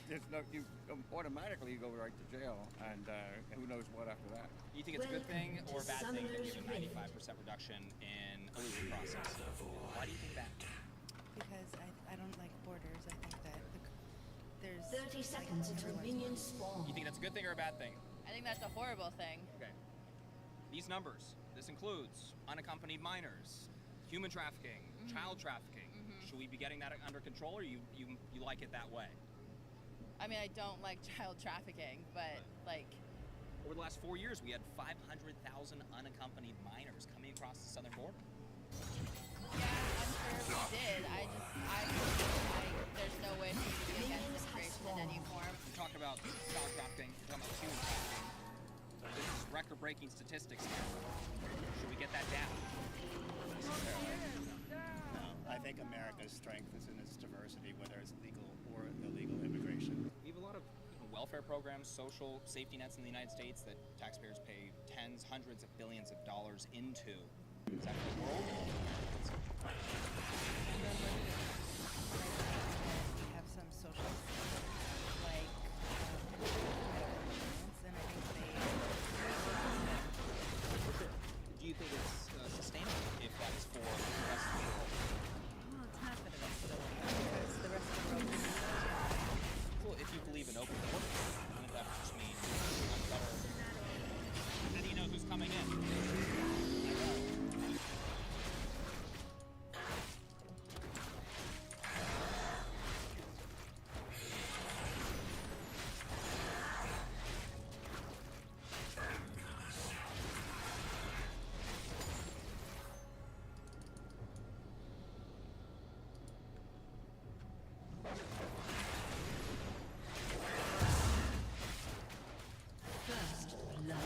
you automatically go right to jail, and who knows what after that. You think it's a good thing or a bad thing that we have a 95% reduction in illegal crossings? Why do you think that? Because I don't like borders. I think that there's 30 seconds until minions spawn. You think that's a good thing or a bad thing? I think that's a horrible thing. Okay. These numbers, this includes unaccompanied minors, human trafficking, child trafficking. Should we be getting that under control, or you like it that way? I mean, I don't like child trafficking, but like... Over the last 4 years, we had 500,000 unaccompanied minors coming across the southern border. Yeah, I'm sure we did. There's no way for me to be against immigration in any form. You talk about child trafficking, you talk about human trafficking. This is record-breaking statistics here. Should we get that down? No, I think America's strength is in its diversity, whether it's legal or illegal immigration. We have a lot of welfare programs, social safety nets in the United States that taxpayers pay tens, hundreds of billions of dollars into. Is that the world? We have some social systems like medical insurance, and I think they. Do you think it's sustainable if that is for the rest of the world? Well, it's half of it still, because the rest of the world is. Well, if you believe in open borders, wouldn't that just mean better? How do you know who's coming in? First blood.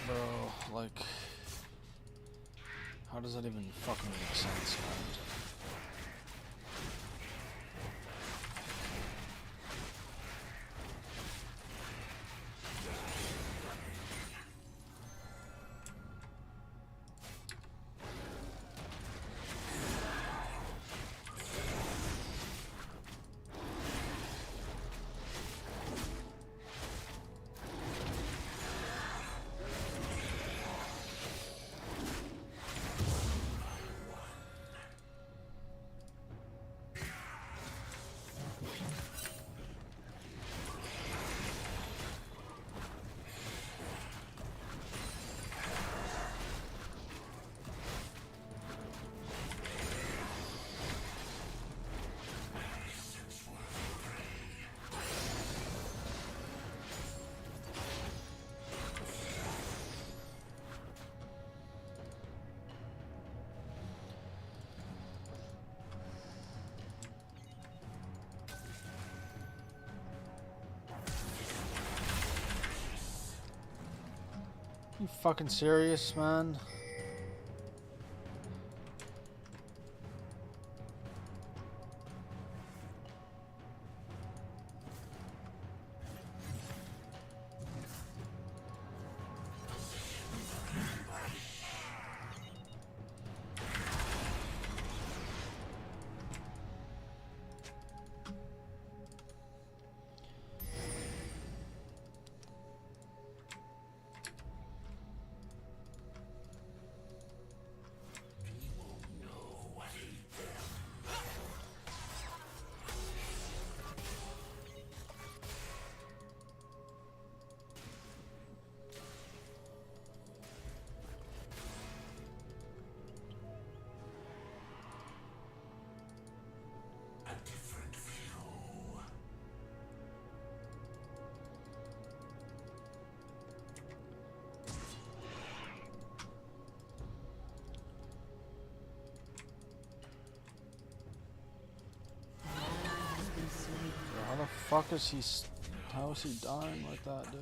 Bro, like, how does that even fucking make sense, man? You fucking serious, man? fuck is he? How is he dying like that, dude?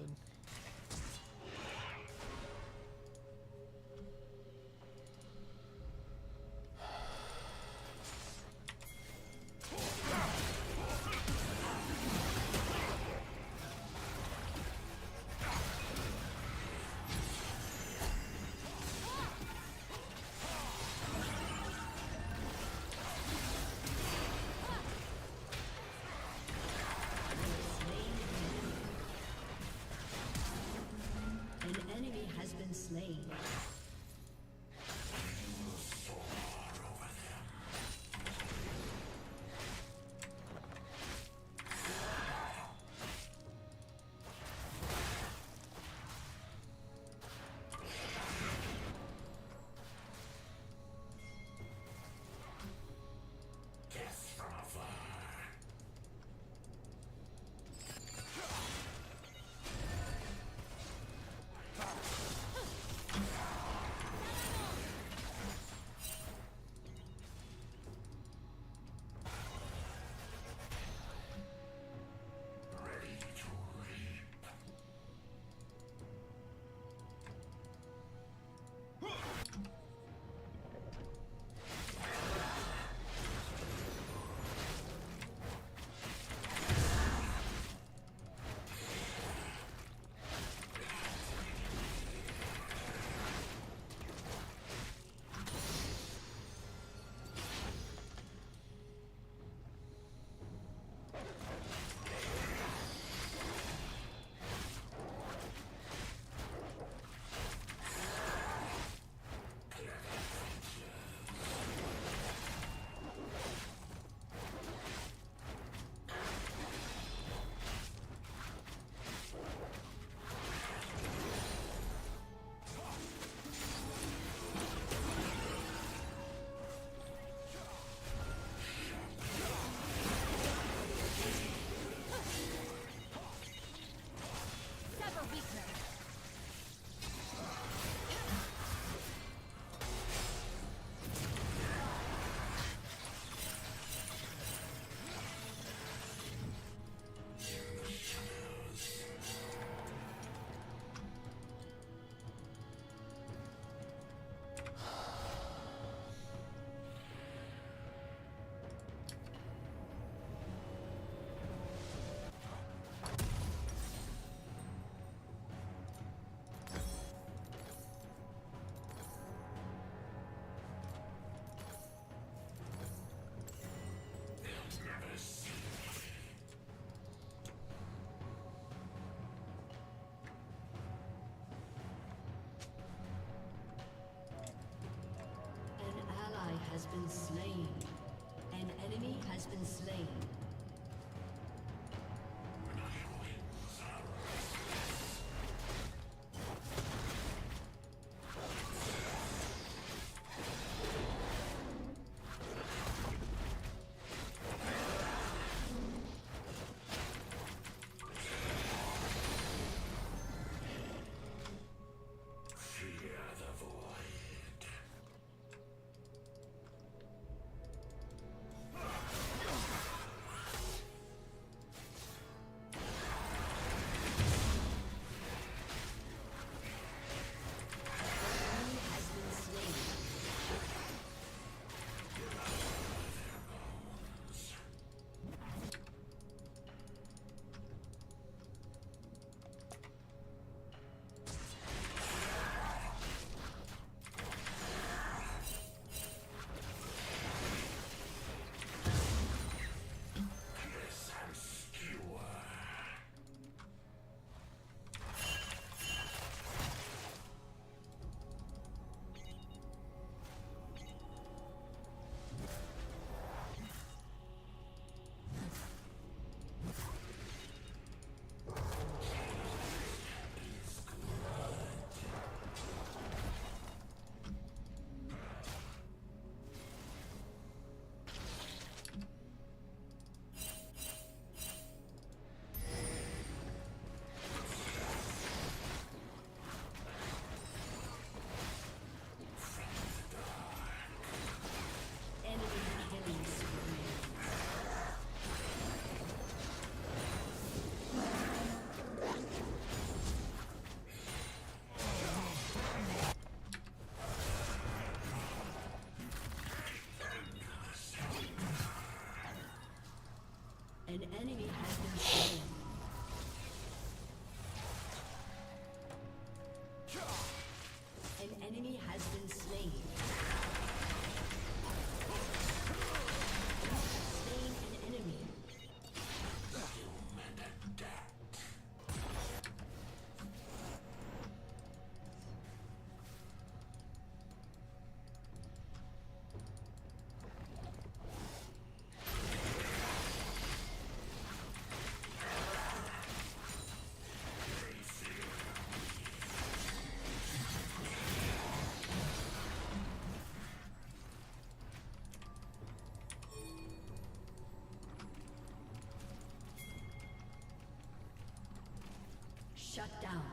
Shut down.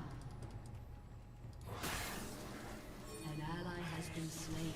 An ally has been slain.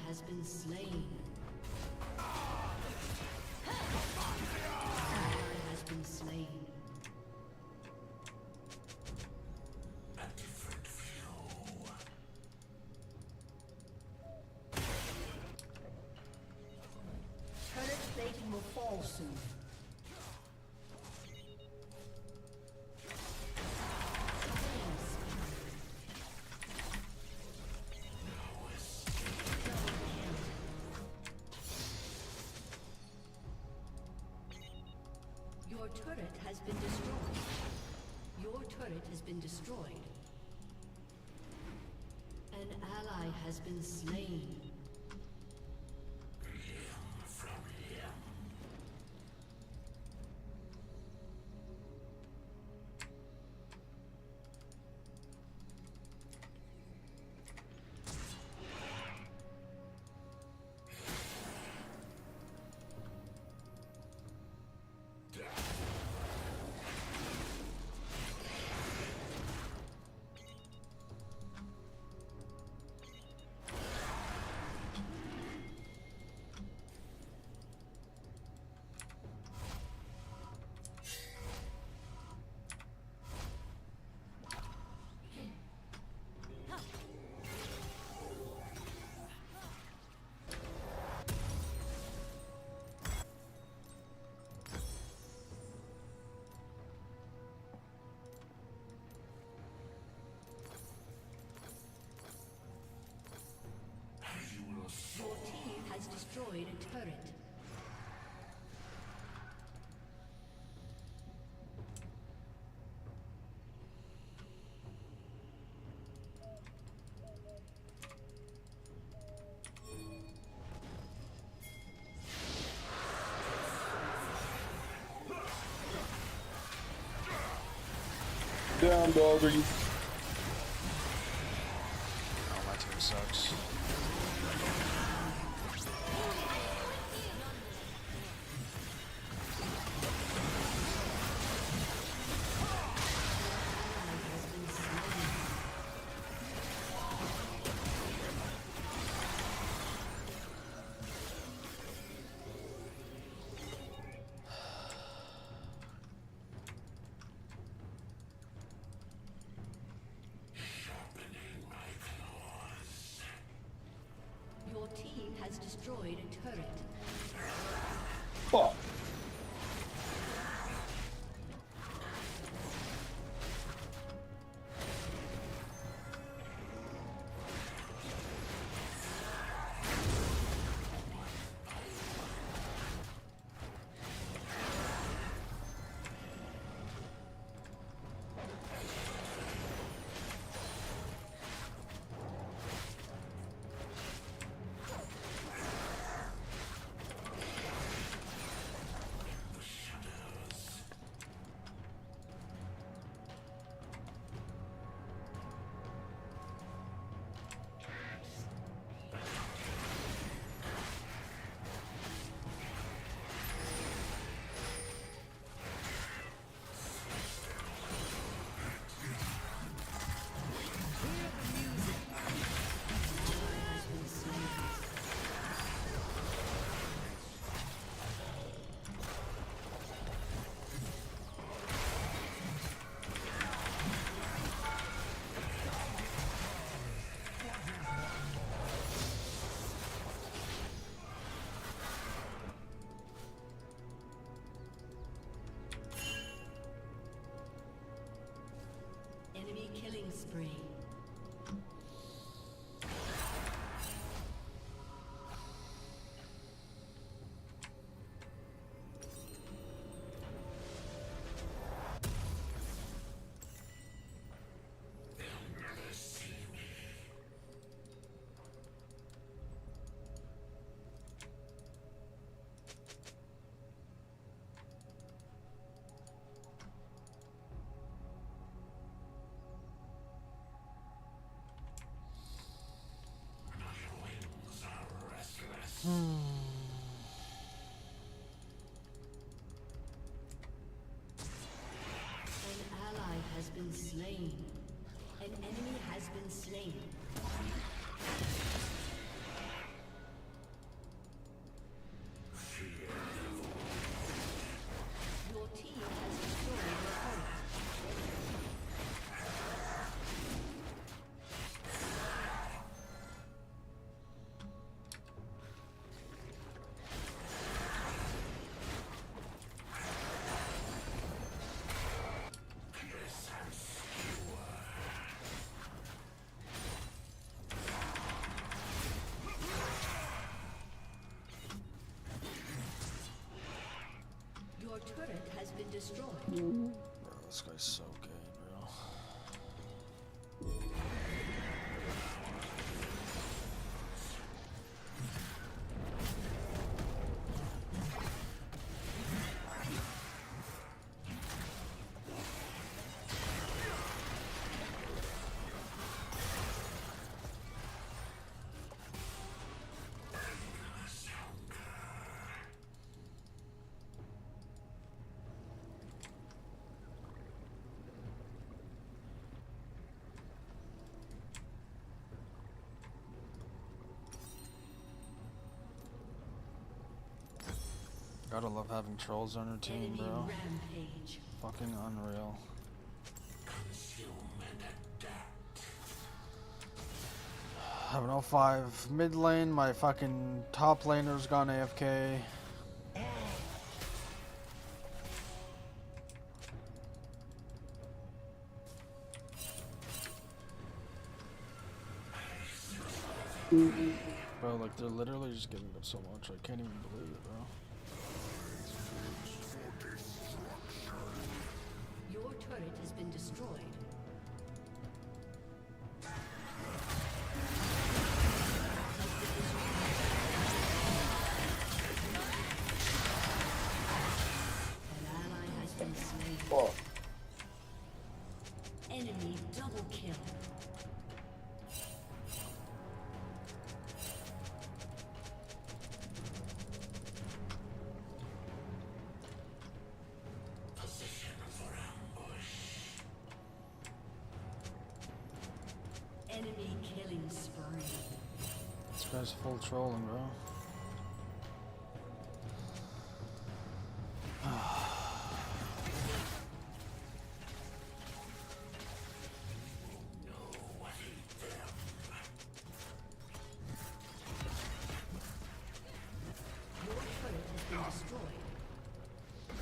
Has been slain. Ally has been slain. A different view. Turret plating will fall soon. Your turret has been destroyed. Your turret has been destroyed. An ally has been slain. Your team has destroyed a turret. Down, doggy. Oh, my team sucks. Your team has destroyed a turret. Fuck. Killing spree. An ally has been slain. An enemy has been slain. Your team has destroyed a turret. Your turret has been destroyed. Bro, this guy's so gay, bro. Gotta love having trolls on your team, bro. Rampage. Fucking unreal. I have an 05 mid lane, my fucking top laner's gone AFK. Bro, like they're literally just giving up so much, I can't even believe it, bro. Your turret has been destroyed. An ally has been slain. Oh. Enemy double kill. Enemy killing spree. This guy's full trolling, bro. Your turret has been destroyed.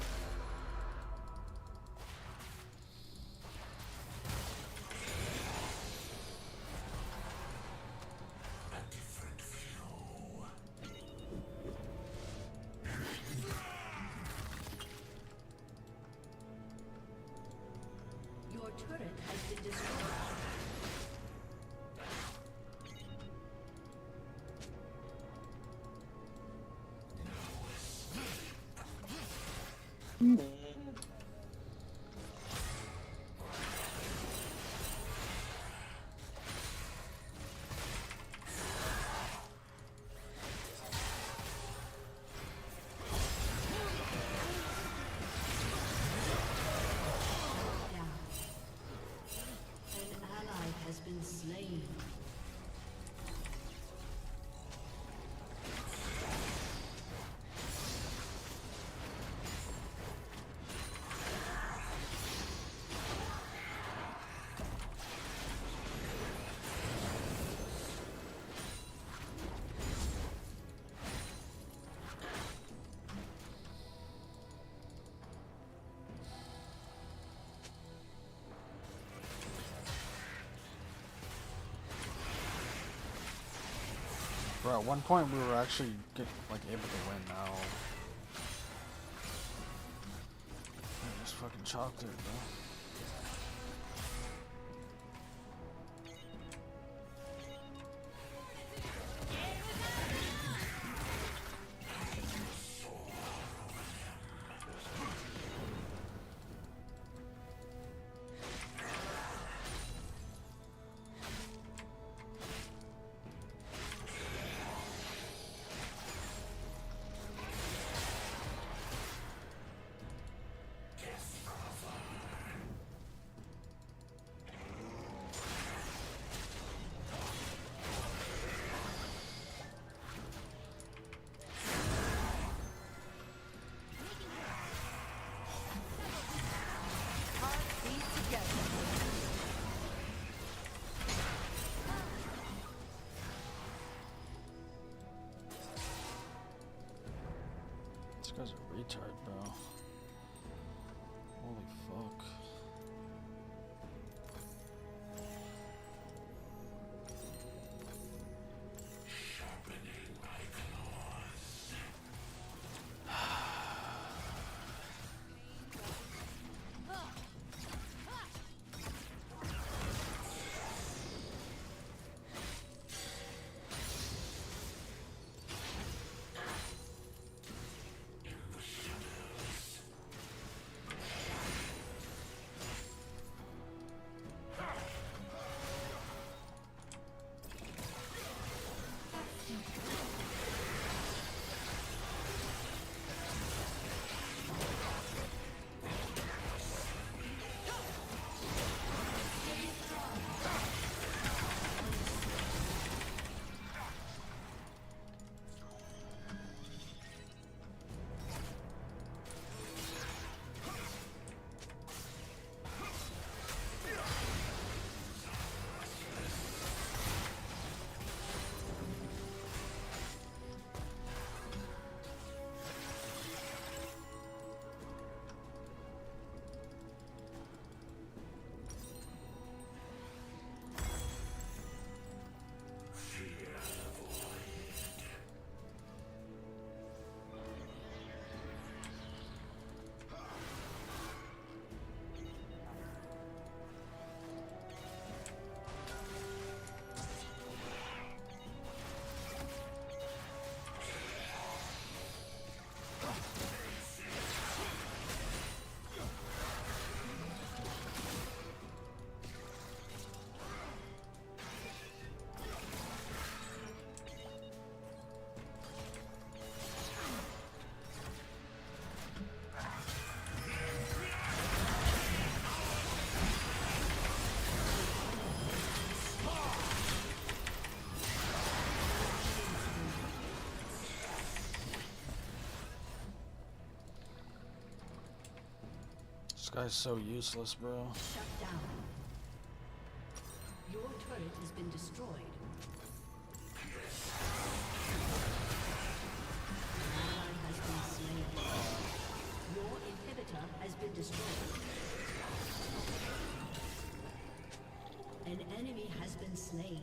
Your turret has been destroyed. Down. An ally has been slain. Bro, at one point we were actually like able to win. Now I just fucking chalked it, bro. This guy's a retard, bro. Holy fuck. This guy's so useless, bro. Shut down. Your turret has been destroyed. An ally has been slain. Your inhibitor has been destroyed. An enemy has been slain.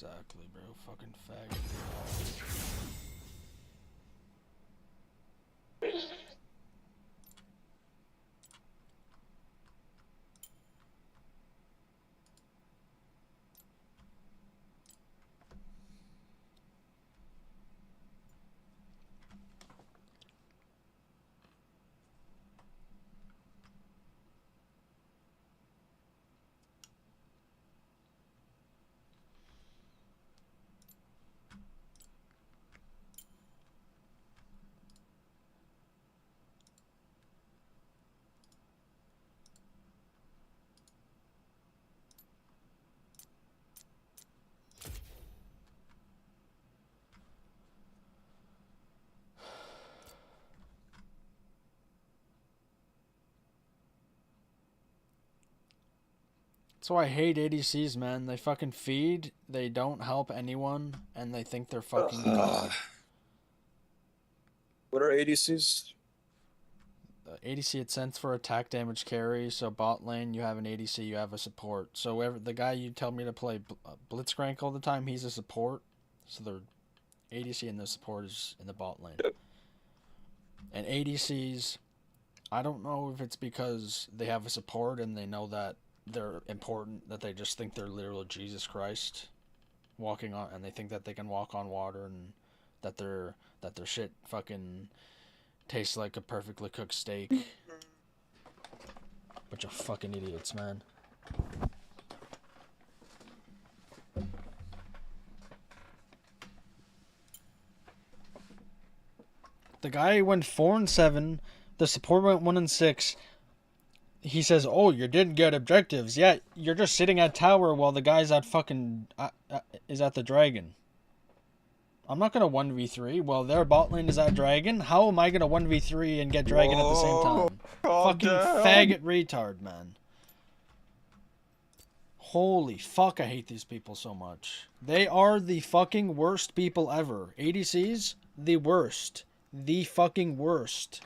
Exactly, bro. Fucking faggot. That's why I hate ADCs, man. They fucking feed, they don't help anyone, and they think they're fucking God. What are ADCs? ADC, it stands for attack damage carry. So bot lane, you have an ADC, you have a support. So the guy you tell me to play Blitzcrank all the time, he's a support. So the ADC and the support is in the bot lane. Yep. And ADCs, I don't know if it's because they have a support and they know that they're important, that they just think they're literal Jesus Christ walking on, and they think that they can walk on water, and that their shit fucking tastes like a perfectly cooked steak. Bunch of fucking idiots, man. The guy went 4-7. The support went 1-6. He says, "Oh, you didn't get objectives. Yeah, you're just sitting at tower while the guy's at fucking is at the dragon. I'm not gonna 1v3 while their bot lane is at dragon. How am I gonna 1v3 and get dragon at the same time? Fucking faggot retard, man. Holy fuck, I hate these people so much. They are the fucking worst people ever. ADCs, the worst. The fucking worst."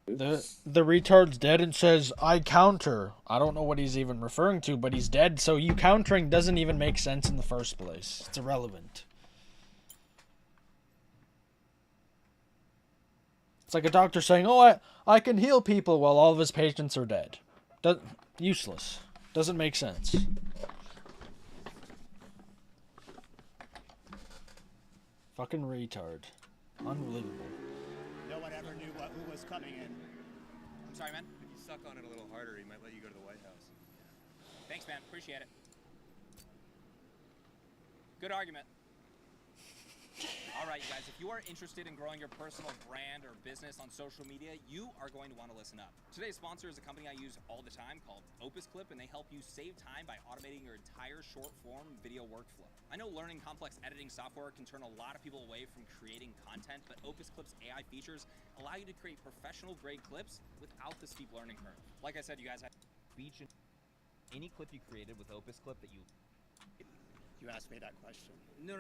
The retard's dead and says, "I counter." I don't know what he's even referring to, but he's dead, so you countering doesn't even make sense in the first place. It's irrelevant. It's like a doctor saying, "Oh, I can heal people," while all of his patients are dead. Useless. Doesn't make sense. Fucking retard. Unbelievable. No one ever knew who was coming in. I'm sorry, man. If you suck on it a little harder, he might let you go to the White House. Thanks, man. Appreciate it. Good argument. All right, you guys, if you are interested in growing your personal brand or business on social media, you are going to want to listen up. Today's sponsor is a company I use all the time called Opus Clip, and they help you save time by automating your entire short-form video workflow. I know learning complex editing software can turn a lot of people away from creating content, but Opus Clip's AI features allow you to create professional-grade clips without the steep learning curve. Like I said, you guys have Speech and any clip you created with Opus Clip that you... You asked me that question. No.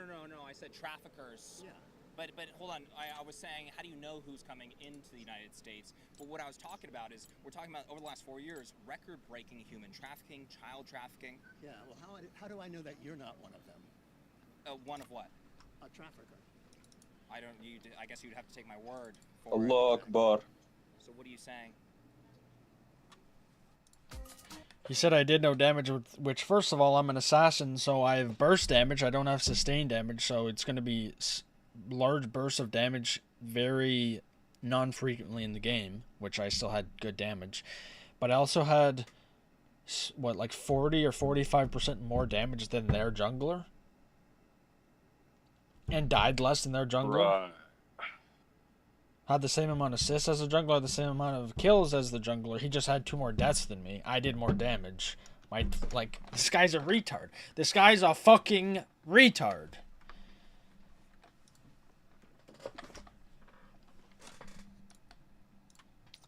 I said traffickers. Yeah. But hold on. I was saying, how do you know who's coming into the United States? But what I was talking about is, we're talking about over the last 4 years, record-breaking human trafficking, child trafficking. Yeah. Well, how do I know that you're not one of them? One of what? A trafficker. I don't. I guess you'd have to take my word for it. Allah Akbar. So what are you saying? He said I did no damage, which, first of all, I'm an assassin, so I have burst damage. I don't have sustained damage, so it's going to be large bursts of damage very non-frequently in the game, which I still had good damage. But I also had, what, like 40 or 45% more damage than their jungler? And died less than their jungler? Right. Had the same amount of assists as the jungler, had the same amount of kills as the jungler. He just had 2 more deaths than me. I did more damage. This guy's a retard. This guy's a fucking retard.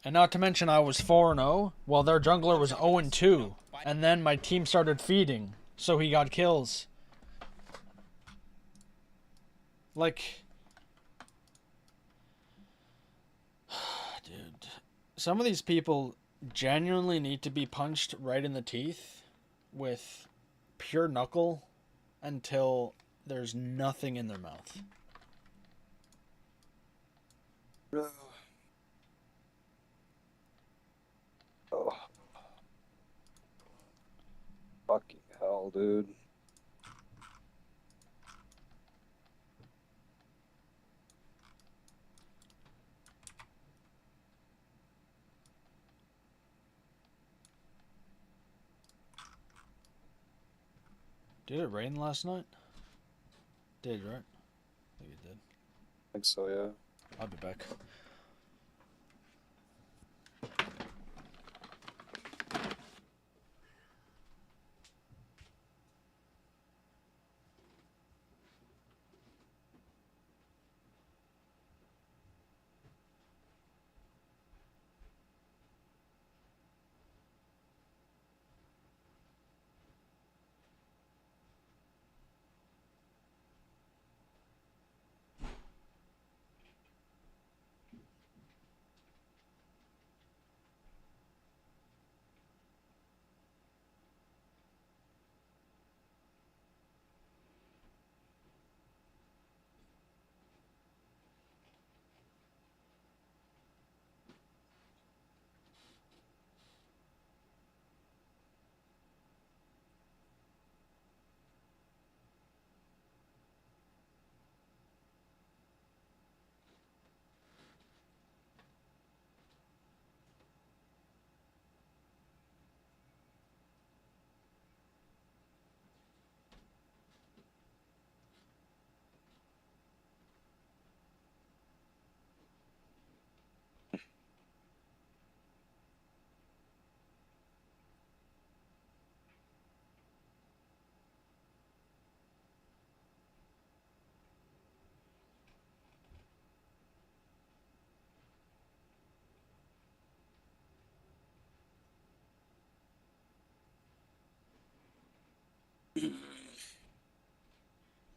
And not to mention I was 4-0, while their jungler was 0-2. And then my team started feeding, so he got kills. Like... some of these people genuinely need to be punched right in the teeth with pure knuckle until there's nothing in their mouth. Oh. Fucking hell, dude. Did it rain last night? Did, right? I think it did. I think so, yeah. I'll be back.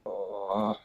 Oh.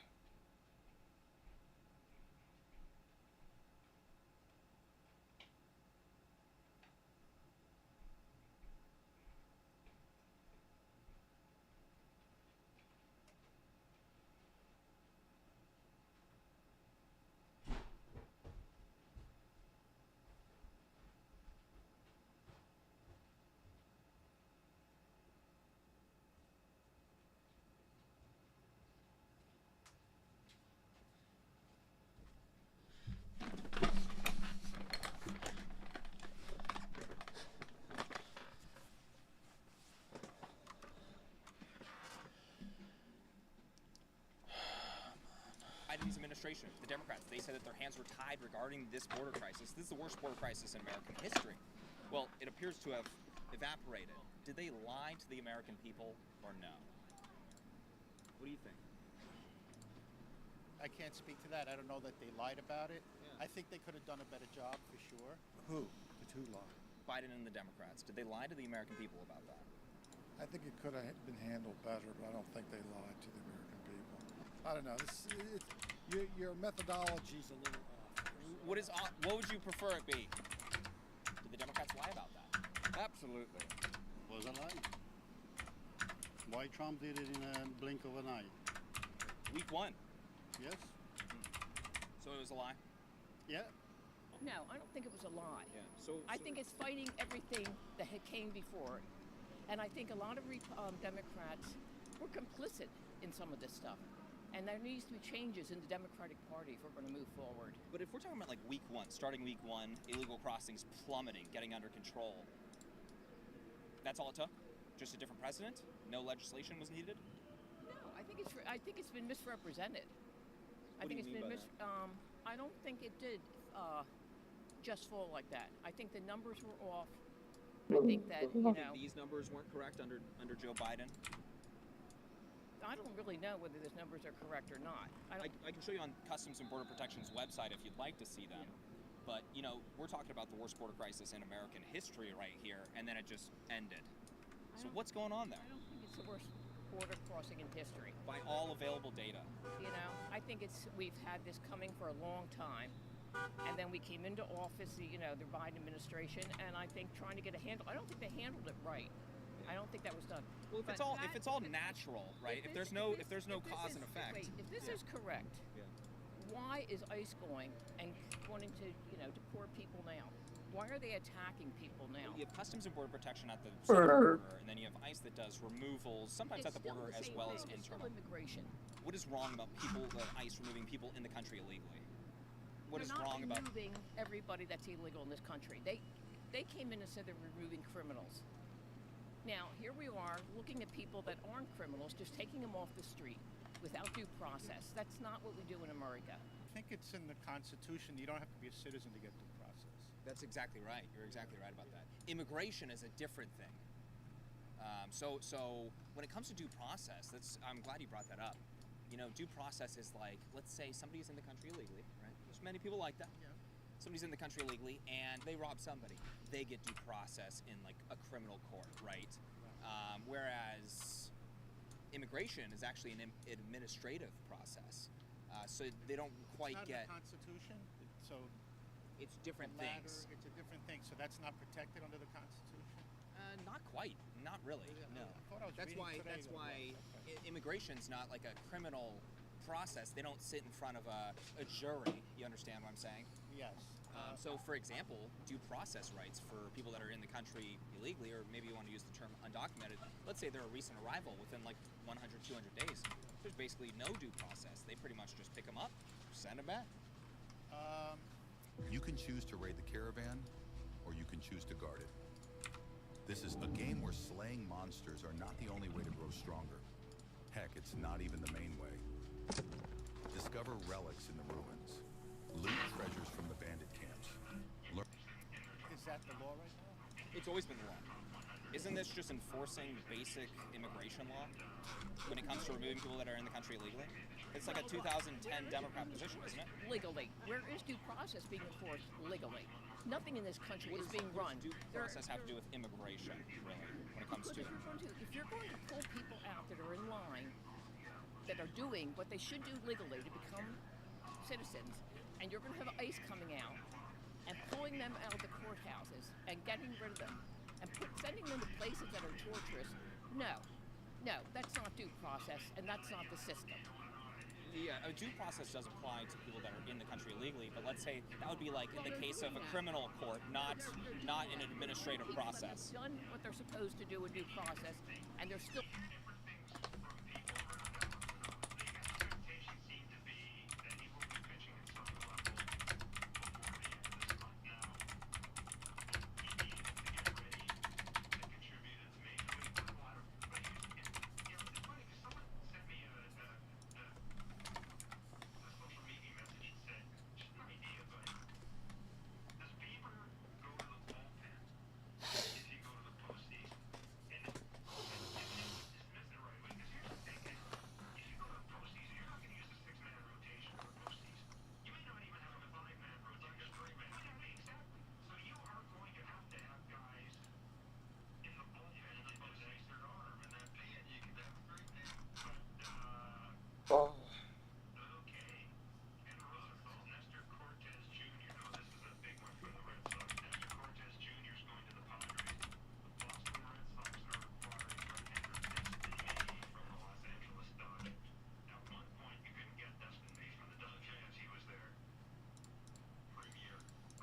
Biden's administration, the Democrats, they said that their hands were tied regarding this border crisis. This is the worst border crisis in American history. Well, it appears to have evaporated. Did they lie to the American people or no? What do you think? I can't speak to that. I don't know that they lied about it. Yeah. I think they could have done a better job for sure. Who? The two lied. Biden and the Democrats. Did they lie to the American people about that? I think it could have been handled better, but I don't think they lied to the American people. I don't know. Your methodology's a little off. What would you prefer it be? Did the Democrats lie about that? Absolutely. Was a lie. Why Trump did it in a blink of an eye? Week one. Yes. So it was a lie? Yeah. No, I don't think it was a lie. Yeah. I think it's fighting everything that had came before it. And I think a lot of Democrats were complicit in some of this stuff. And there needs to be changes in the Democratic Party if we're going to move forward. But if we're talking about like week one, starting week one, illegal crossings plummeting, getting under control, that's all it took? Just a different president? No legislation was needed? No, I think it's been misrepresented. What do you mean by that? I don't think it did just fall like that. I think the numbers were off. I think that, these numbers weren't correct under Joe Biden? I don't really know whether those numbers are correct or not. I can show you on Customs and Border Protection's website if you'd like to see them. Yeah. But, we're talking about the worst border crisis in American history right here, and then it just ended. So what's going on there? I don't think it's the worst border crossing in history. By all available data. I think we've had this coming for a long time. And then we came into office, the Biden administration, and I think trying to get a handle. I don't think they handled it right. I don't think that was done. Well, if it's all natural, right? If there's no cause and effect. Wait, if this is correct, why is ICE going and wanting to deport people now? Why are they attacking people now? You have Customs and Border Protection at the southern border, and then you have ICE that does removals, sometimes at the border as well as internal. Immigration. What is wrong about ICE removing people in the country illegally? What is wrong about removing everybody that's illegal in this country? They came in and said they're removing criminals. Now, here we are looking at people that aren't criminals, just taking them off the street without due process. That's not what we do in America. I think it's in the Constitution. You don't have to be a citizen to get due process. That's exactly right. You're exactly right about that. Immigration is a different thing. So when it comes to due process, I'm glad you brought that up. Due process is like, let's say somebody's in the country illegally, right? There's many people like that. Yeah. Somebody's in the country illegally and they rob somebody. They get due process in like a criminal court, right? Whereas immigration is actually an administrative process. So they don't quite get. It's not in the Constitution, so it's different things. It's a different thing, so that's not protected under the Constitution. Not quite, not really. No. That's why immigration's not like a criminal process. They don't sit in front of a jury. You understand what I'm saying? Yes. So, for example, due process rights for people that are in the country illegally, or maybe you want to use the term undocumented. Let's say they're a recent arrival within like 100, 200 days. There's basically no due process. They pretty much just pick them up, send them back. You can choose to raid the caravan, or you can choose to guard it. This is a game where slaying monsters are not the only way to grow stronger. Heck, it's not even the main way. Discover relics in the ruins. Loot treasures from the bandit camps. Is that the law right now? It's always been the law. Isn't this just enforcing basic immigration law when it comes to removing people that are in the country illegally? It's like a 2010 Democrat position, isn't it? Legally. Where is due process being enforced legally? Nothing in this country is being run. Due process have to do with immigration, really, when it comes to. If you're going to pull people out that are in line, that are doing what they should do legally to become citizens, and you're going to have ICE coming out and pulling them out of the courthouses and getting rid of them and sending them to places that are torturous, no, that's not due process, and that's not the system. Yeah, a due process does apply to people that are in the country illegally, but let's say that would be like in the case of a criminal court, not an administrative process. They've done what they're supposed to do in due process, and they're still. Oh.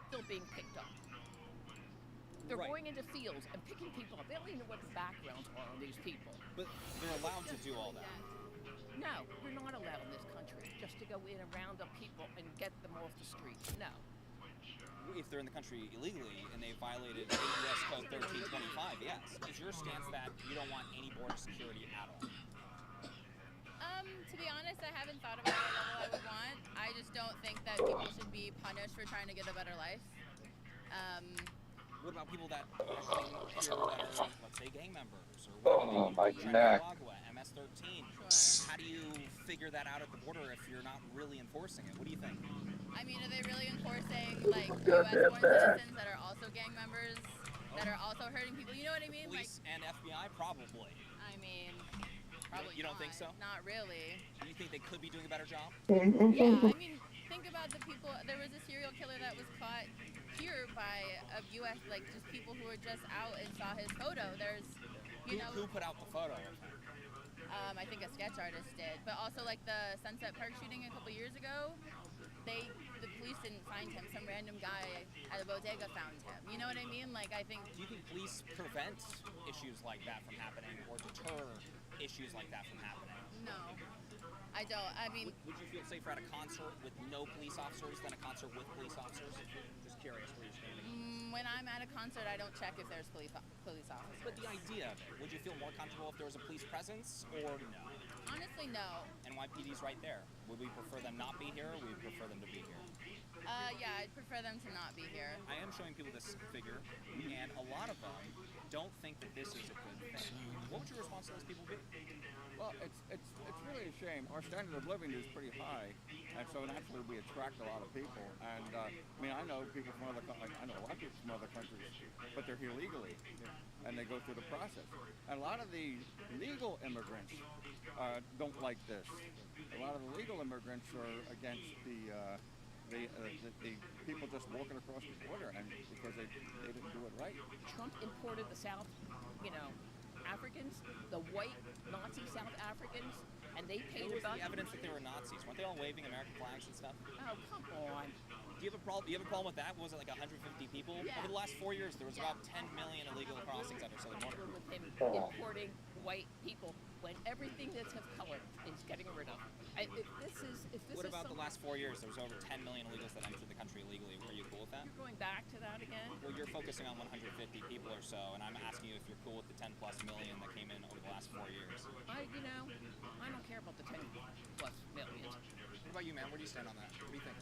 Still being picked up. They're going into fields and picking people up. They don't even know what the backgrounds are on these people. But they're allowed to do all that. No, we're not allowed in this country just to go in and round up people and get them off the street. No. If they're in the country illegally and they violated U.S. Code 1325, yes. Is your stance that you don't want any border security at all? To be honest, I haven't thought about what level I would want. I just don't think that people should be punished for trying to get a better life. What about people that actually here that are, let's say, gang members or my neck. MS-13? How do you figure that out at the border if you're not really enforcing it? What do you think? I mean, are they really enforcing like U.S.-born citizens that are also gang members, that are also hurting people? You know what I mean? Police and FBI, probably. I mean, probably You don't think so? Not really. Do you think they could be doing a better job? Yeah, I mean, think about the people. There was a serial killer picture of U.S. like just people who were just out and saw his photo. There's, you know, Who put out the photo? I think a sketch artist did, but also like the Sunset Park shooting a couple years ago. The police didn't find him. Some random guy at a bodega found him. You know what I mean? Like, I think. Do you think police prevent issues like that from happening or deter issues like that from happening? No, I don't. I mean, Would you feel safer at a concert with no police officers than a concert with police officers? Just curious where you're standing. when I'm at a concert, I don't check if there's police officers. But the idea of it, would you feel more comfortable if there was a police presence or no? Honestly, no. NYPD's right there. Would we prefer them not be here or would we prefer them to be here? Yeah, I'd prefer them to not be here. I am showing people this figure, and a lot of them don't think that this is a good thing. What would your response to those people be? Well, it's really a shame. Our standard of living is pretty high, and so naturally we attract a lot of people. And I mean, I know people from I know a lot of people from other countries, but they're here legally, and they go through the process. And a lot of the legal immigrants don't like this. A lot of the legal immigrants are against the people just walking across the border, and because they didn't do it right. Trump imported the South, Africans, the white Nazi South Africans, and they paid What was about. the evidence that they were Nazis? Weren't they all waving American flags and stuff? Oh, come on. Do you have a problem? With that? Was it like 150 people? Yeah. Over the last 4 years, there was about 10 million illegal crossings at our southern border. With him importing white people when everything that's of color is getting rid of. What about the last 4 years? There was over 10 million illegals that entered the country illegally. Are you cool with that? You're going back to that again? Well, you're focusing on 150 people or so, and I'm asking you if you're cool with the 10 plus million that came in over the last 4 years. I don't care about the 10 plus millions. What about you, man? Where do you stand on that? What do you think?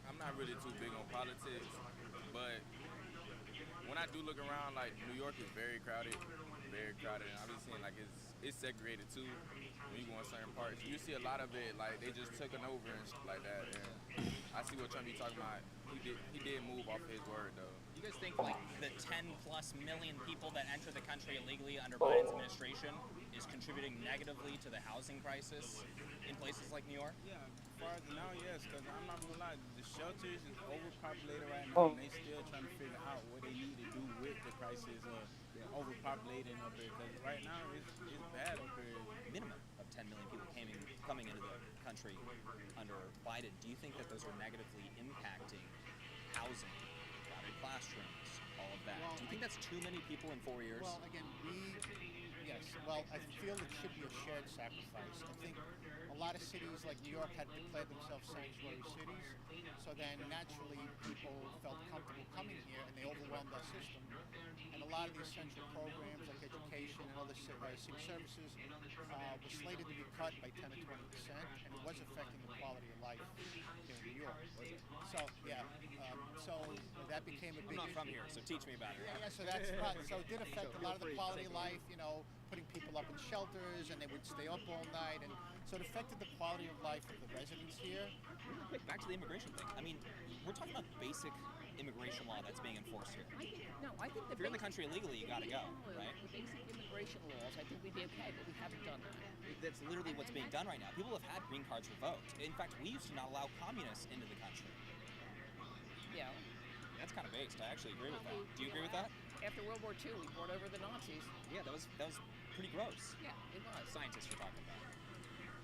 I'm not really too big on politics, but when I do look around, like New York is very crowded, and I've been seeing like it's segregated too. When you go in certain parts, you see a lot of it like they just took it over and shit like that. And I see what Trump be talking about. He did move off his word though. You guys think like the 10 plus million people that enter the country illegally under Biden's administration is contributing negatively to the housing crisis in places like New York? Yeah, as far as now, yes, because I'm not gonna lie, the shelters is overpopulated right now, and they still trying to figure out what they need to do with the crisis of overpopulating up here. Because right now it's bad up here. Minimum of 10 million people coming into the country under Biden. Do you think that those are negatively impacting housing, crowded classrooms, all of that? Well, Do you think that's too many people in 4 years? Well, again, yes. Well, I feel it should be a shared sacrifice. I think a lot of cities like New York had declared themselves sanctuary cities, so then naturally people felt comfortable coming here and they overwhelmed our system. And a lot of the essential programs like education and other civic services were slated to be cut by 10 to 20%, and it was affecting the quality of life here in New York. So, yeah, so that became a big I'm not from issue. here, so teach me about it. Yeah, so that's right. So it did affect a lot of the quality of life, putting people up in shelters, and they would stay up all night, and so it affected the quality of life of the residents here. Really quick, back to the immigration thing. I mean, we're talking about basic immigration law that's being enforced here. I think If you're in the country illegally, you gotta go, right? The basic immigration laws, I think we'd be okay, but we haven't done that. That's literally what's being done right now. People have had green cards revoked. In fact, we used to not allow communists into the country. Yeah. That's kind of based. I actually agree with that. Do you agree with that? After World War II, we brought over the Nazis. Yeah, that was pretty gross. Yeah, it was. Scientists you're talking about.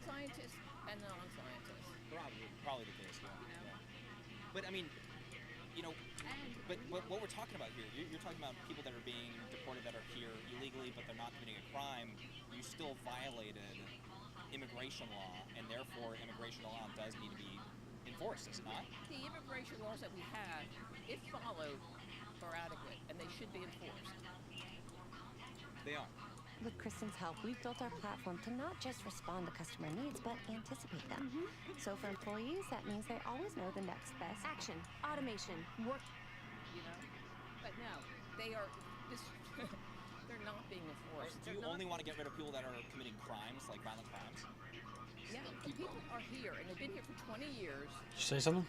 Scientists and non-scientists. Probably the case, yeah. But I mean, but what we're talking about here, you're talking about people that are being deported that are here illegally, but they're not committing a crime. You still violated immigration law, and therefore immigration law does need to be enforced, is it not? The immigration laws that we have, if followed, are adequate, and they should be enforced. They are. With Kristen's help, we've built our platform to not just respond to customer needs, but anticipate them. So for employees, that means they always know the next best action, automation, work. But no, they are. They're not being enforced. Do you only want to get rid of people that are committing crimes, like violent crimes? Yeah, the people are here, and they've been here for 20 years. Did you say something?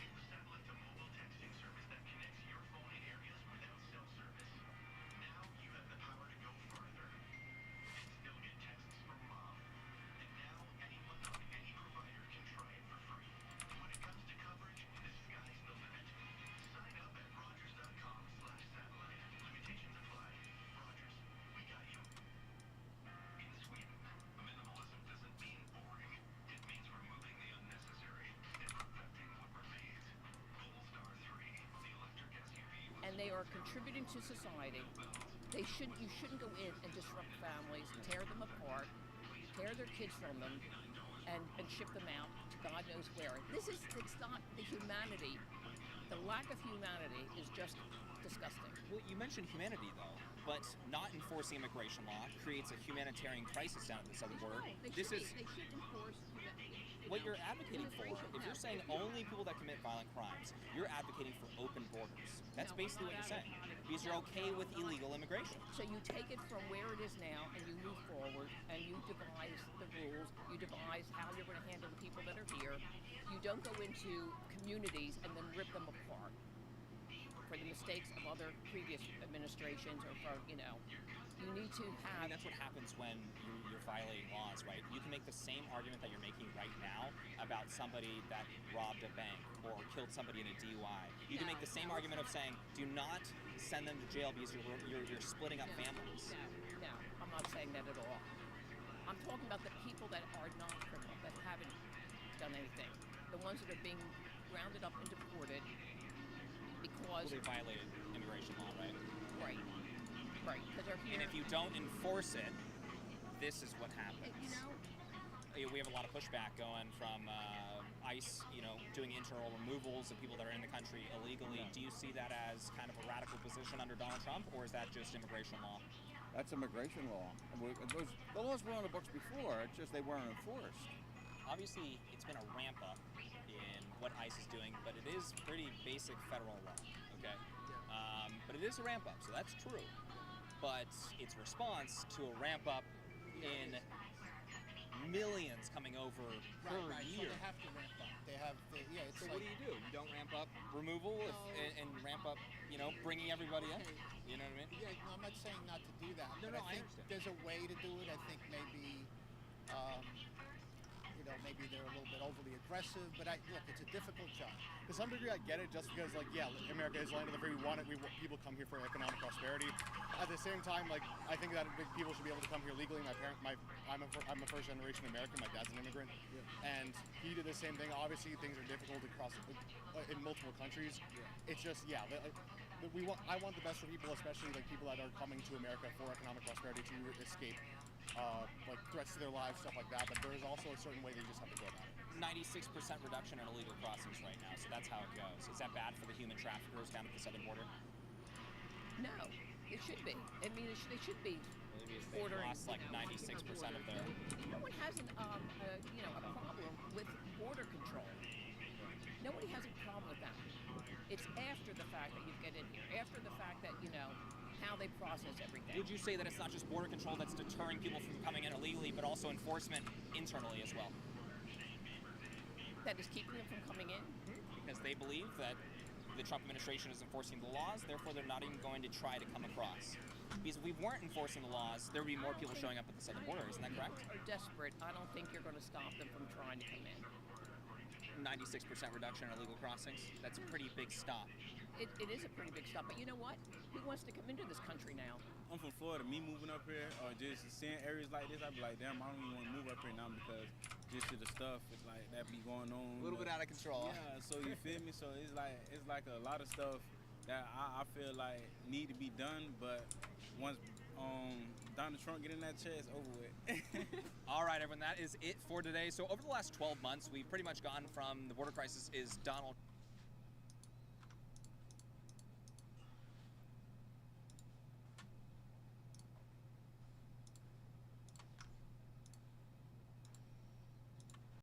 are contributing to society. You shouldn't go in and disrupt families, tear them apart, tear their kids from them, and ship them out to God knows where. It's not the humanity. The lack of humanity is just disgusting. Well, you mentioned humanity, though, but not enforcing immigration law creates a humanitarian crisis down at the southern border. They should enforce what you're advocating for. If you're saying only people that commit violent crimes, you're advocating for open borders. That's basically what you're saying, because you're okay with illegal immigration. So you take it from where it is now and you move forward and you devise the rules, you devise how you're going to handle the people that are here. You don't go into communities and then rip them apart for the mistakes of other previous administrations or for, you need to have... I mean, that's what happens when you're violating laws, right? You can make the same argument that you're making right now about somebody that robbed a bank or killed somebody in a DUI. You can make the same argument of saying, do not send them to jail because you're splitting up families. No, I'm not saying that at all. I'm talking about the people that are not criminal, that haven't done anything. The ones that are being rounded up and deported because... Well, they violated immigration law, right? Right, because they're here. And if you don't enforce it, this is what happens. We have a lot of pushback going from ICE, doing internal removals of people that are in the country illegally. Do you see that as kind of a radical position under Donald Trump, or is that just immigration law? That's immigration law. The laws were on the books before, it's just they weren't enforced. Obviously, it's been a ramp up in what ICE is doing, but it is pretty basic federal law, okay? But it is a ramp up, so that's true. But it's response to a ramp up in millions coming over per year. So they have to ramp up. So what do? You don't ramp up removal and ramp up, bringing everybody in? You know what I mean? Yeah, no, I'm not saying not to do that. No, but I I think understand. there's a way to do it. I think maybe, maybe they're a little bit overly aggressive. But look, it's a difficult job. To some degree, I get it, just because, America is land of the free. We want it. People come here for economic prosperity. At the same time, I think that people should be able to come here legally. I'm a first-generation American. My dad's an immigrant, and he did the same thing. Obviously, things are difficult across in multiple countries. It's just, I want the best for people, especially people that are coming to America for economic prosperity to escape threats to their lives, stuff like that. But there is also a certain way that you just have to go about it. 96% reduction in illegal crossings right now, so that's how it goes. Is that bad for the human traffickers down at the southern border? No, it should be. I mean, they should be ordering. Lost 96% of their... No one has a problem with border control. Nobody has a problem with that. It's after the fact that you get in here, after the fact that, how they process everything. Would you say that it's not just border control that's deterring people from coming in illegally, but also enforcement internally as well? That is keeping them from coming in? Because they believe that the Trump administration is enforcing the laws, therefore they're not even going to try to come across. Because if we weren't enforcing the laws, there would be more people showing up at the southern border, isn't that correct? Are desperate. I don't think you're going to stop them from trying to come in. 96% reduction in illegal crossings? That's a pretty big stop. It is a pretty big stop, but you know what? Who wants to come into this country now? I'm from Florida. Me moving up here or just seeing areas like this, I'd be like, damn, I don't even want to move up here now because just to the stuff it's like that be going on. A little bit out of control. Yeah, so you feel me? So it's like a lot of stuff that I feel like need to be done, but once Donald Trump get in that chair, it's over with. All right, everyone, that is it for today. So over the last 12 months, we've pretty much gone from the border crisis is Donald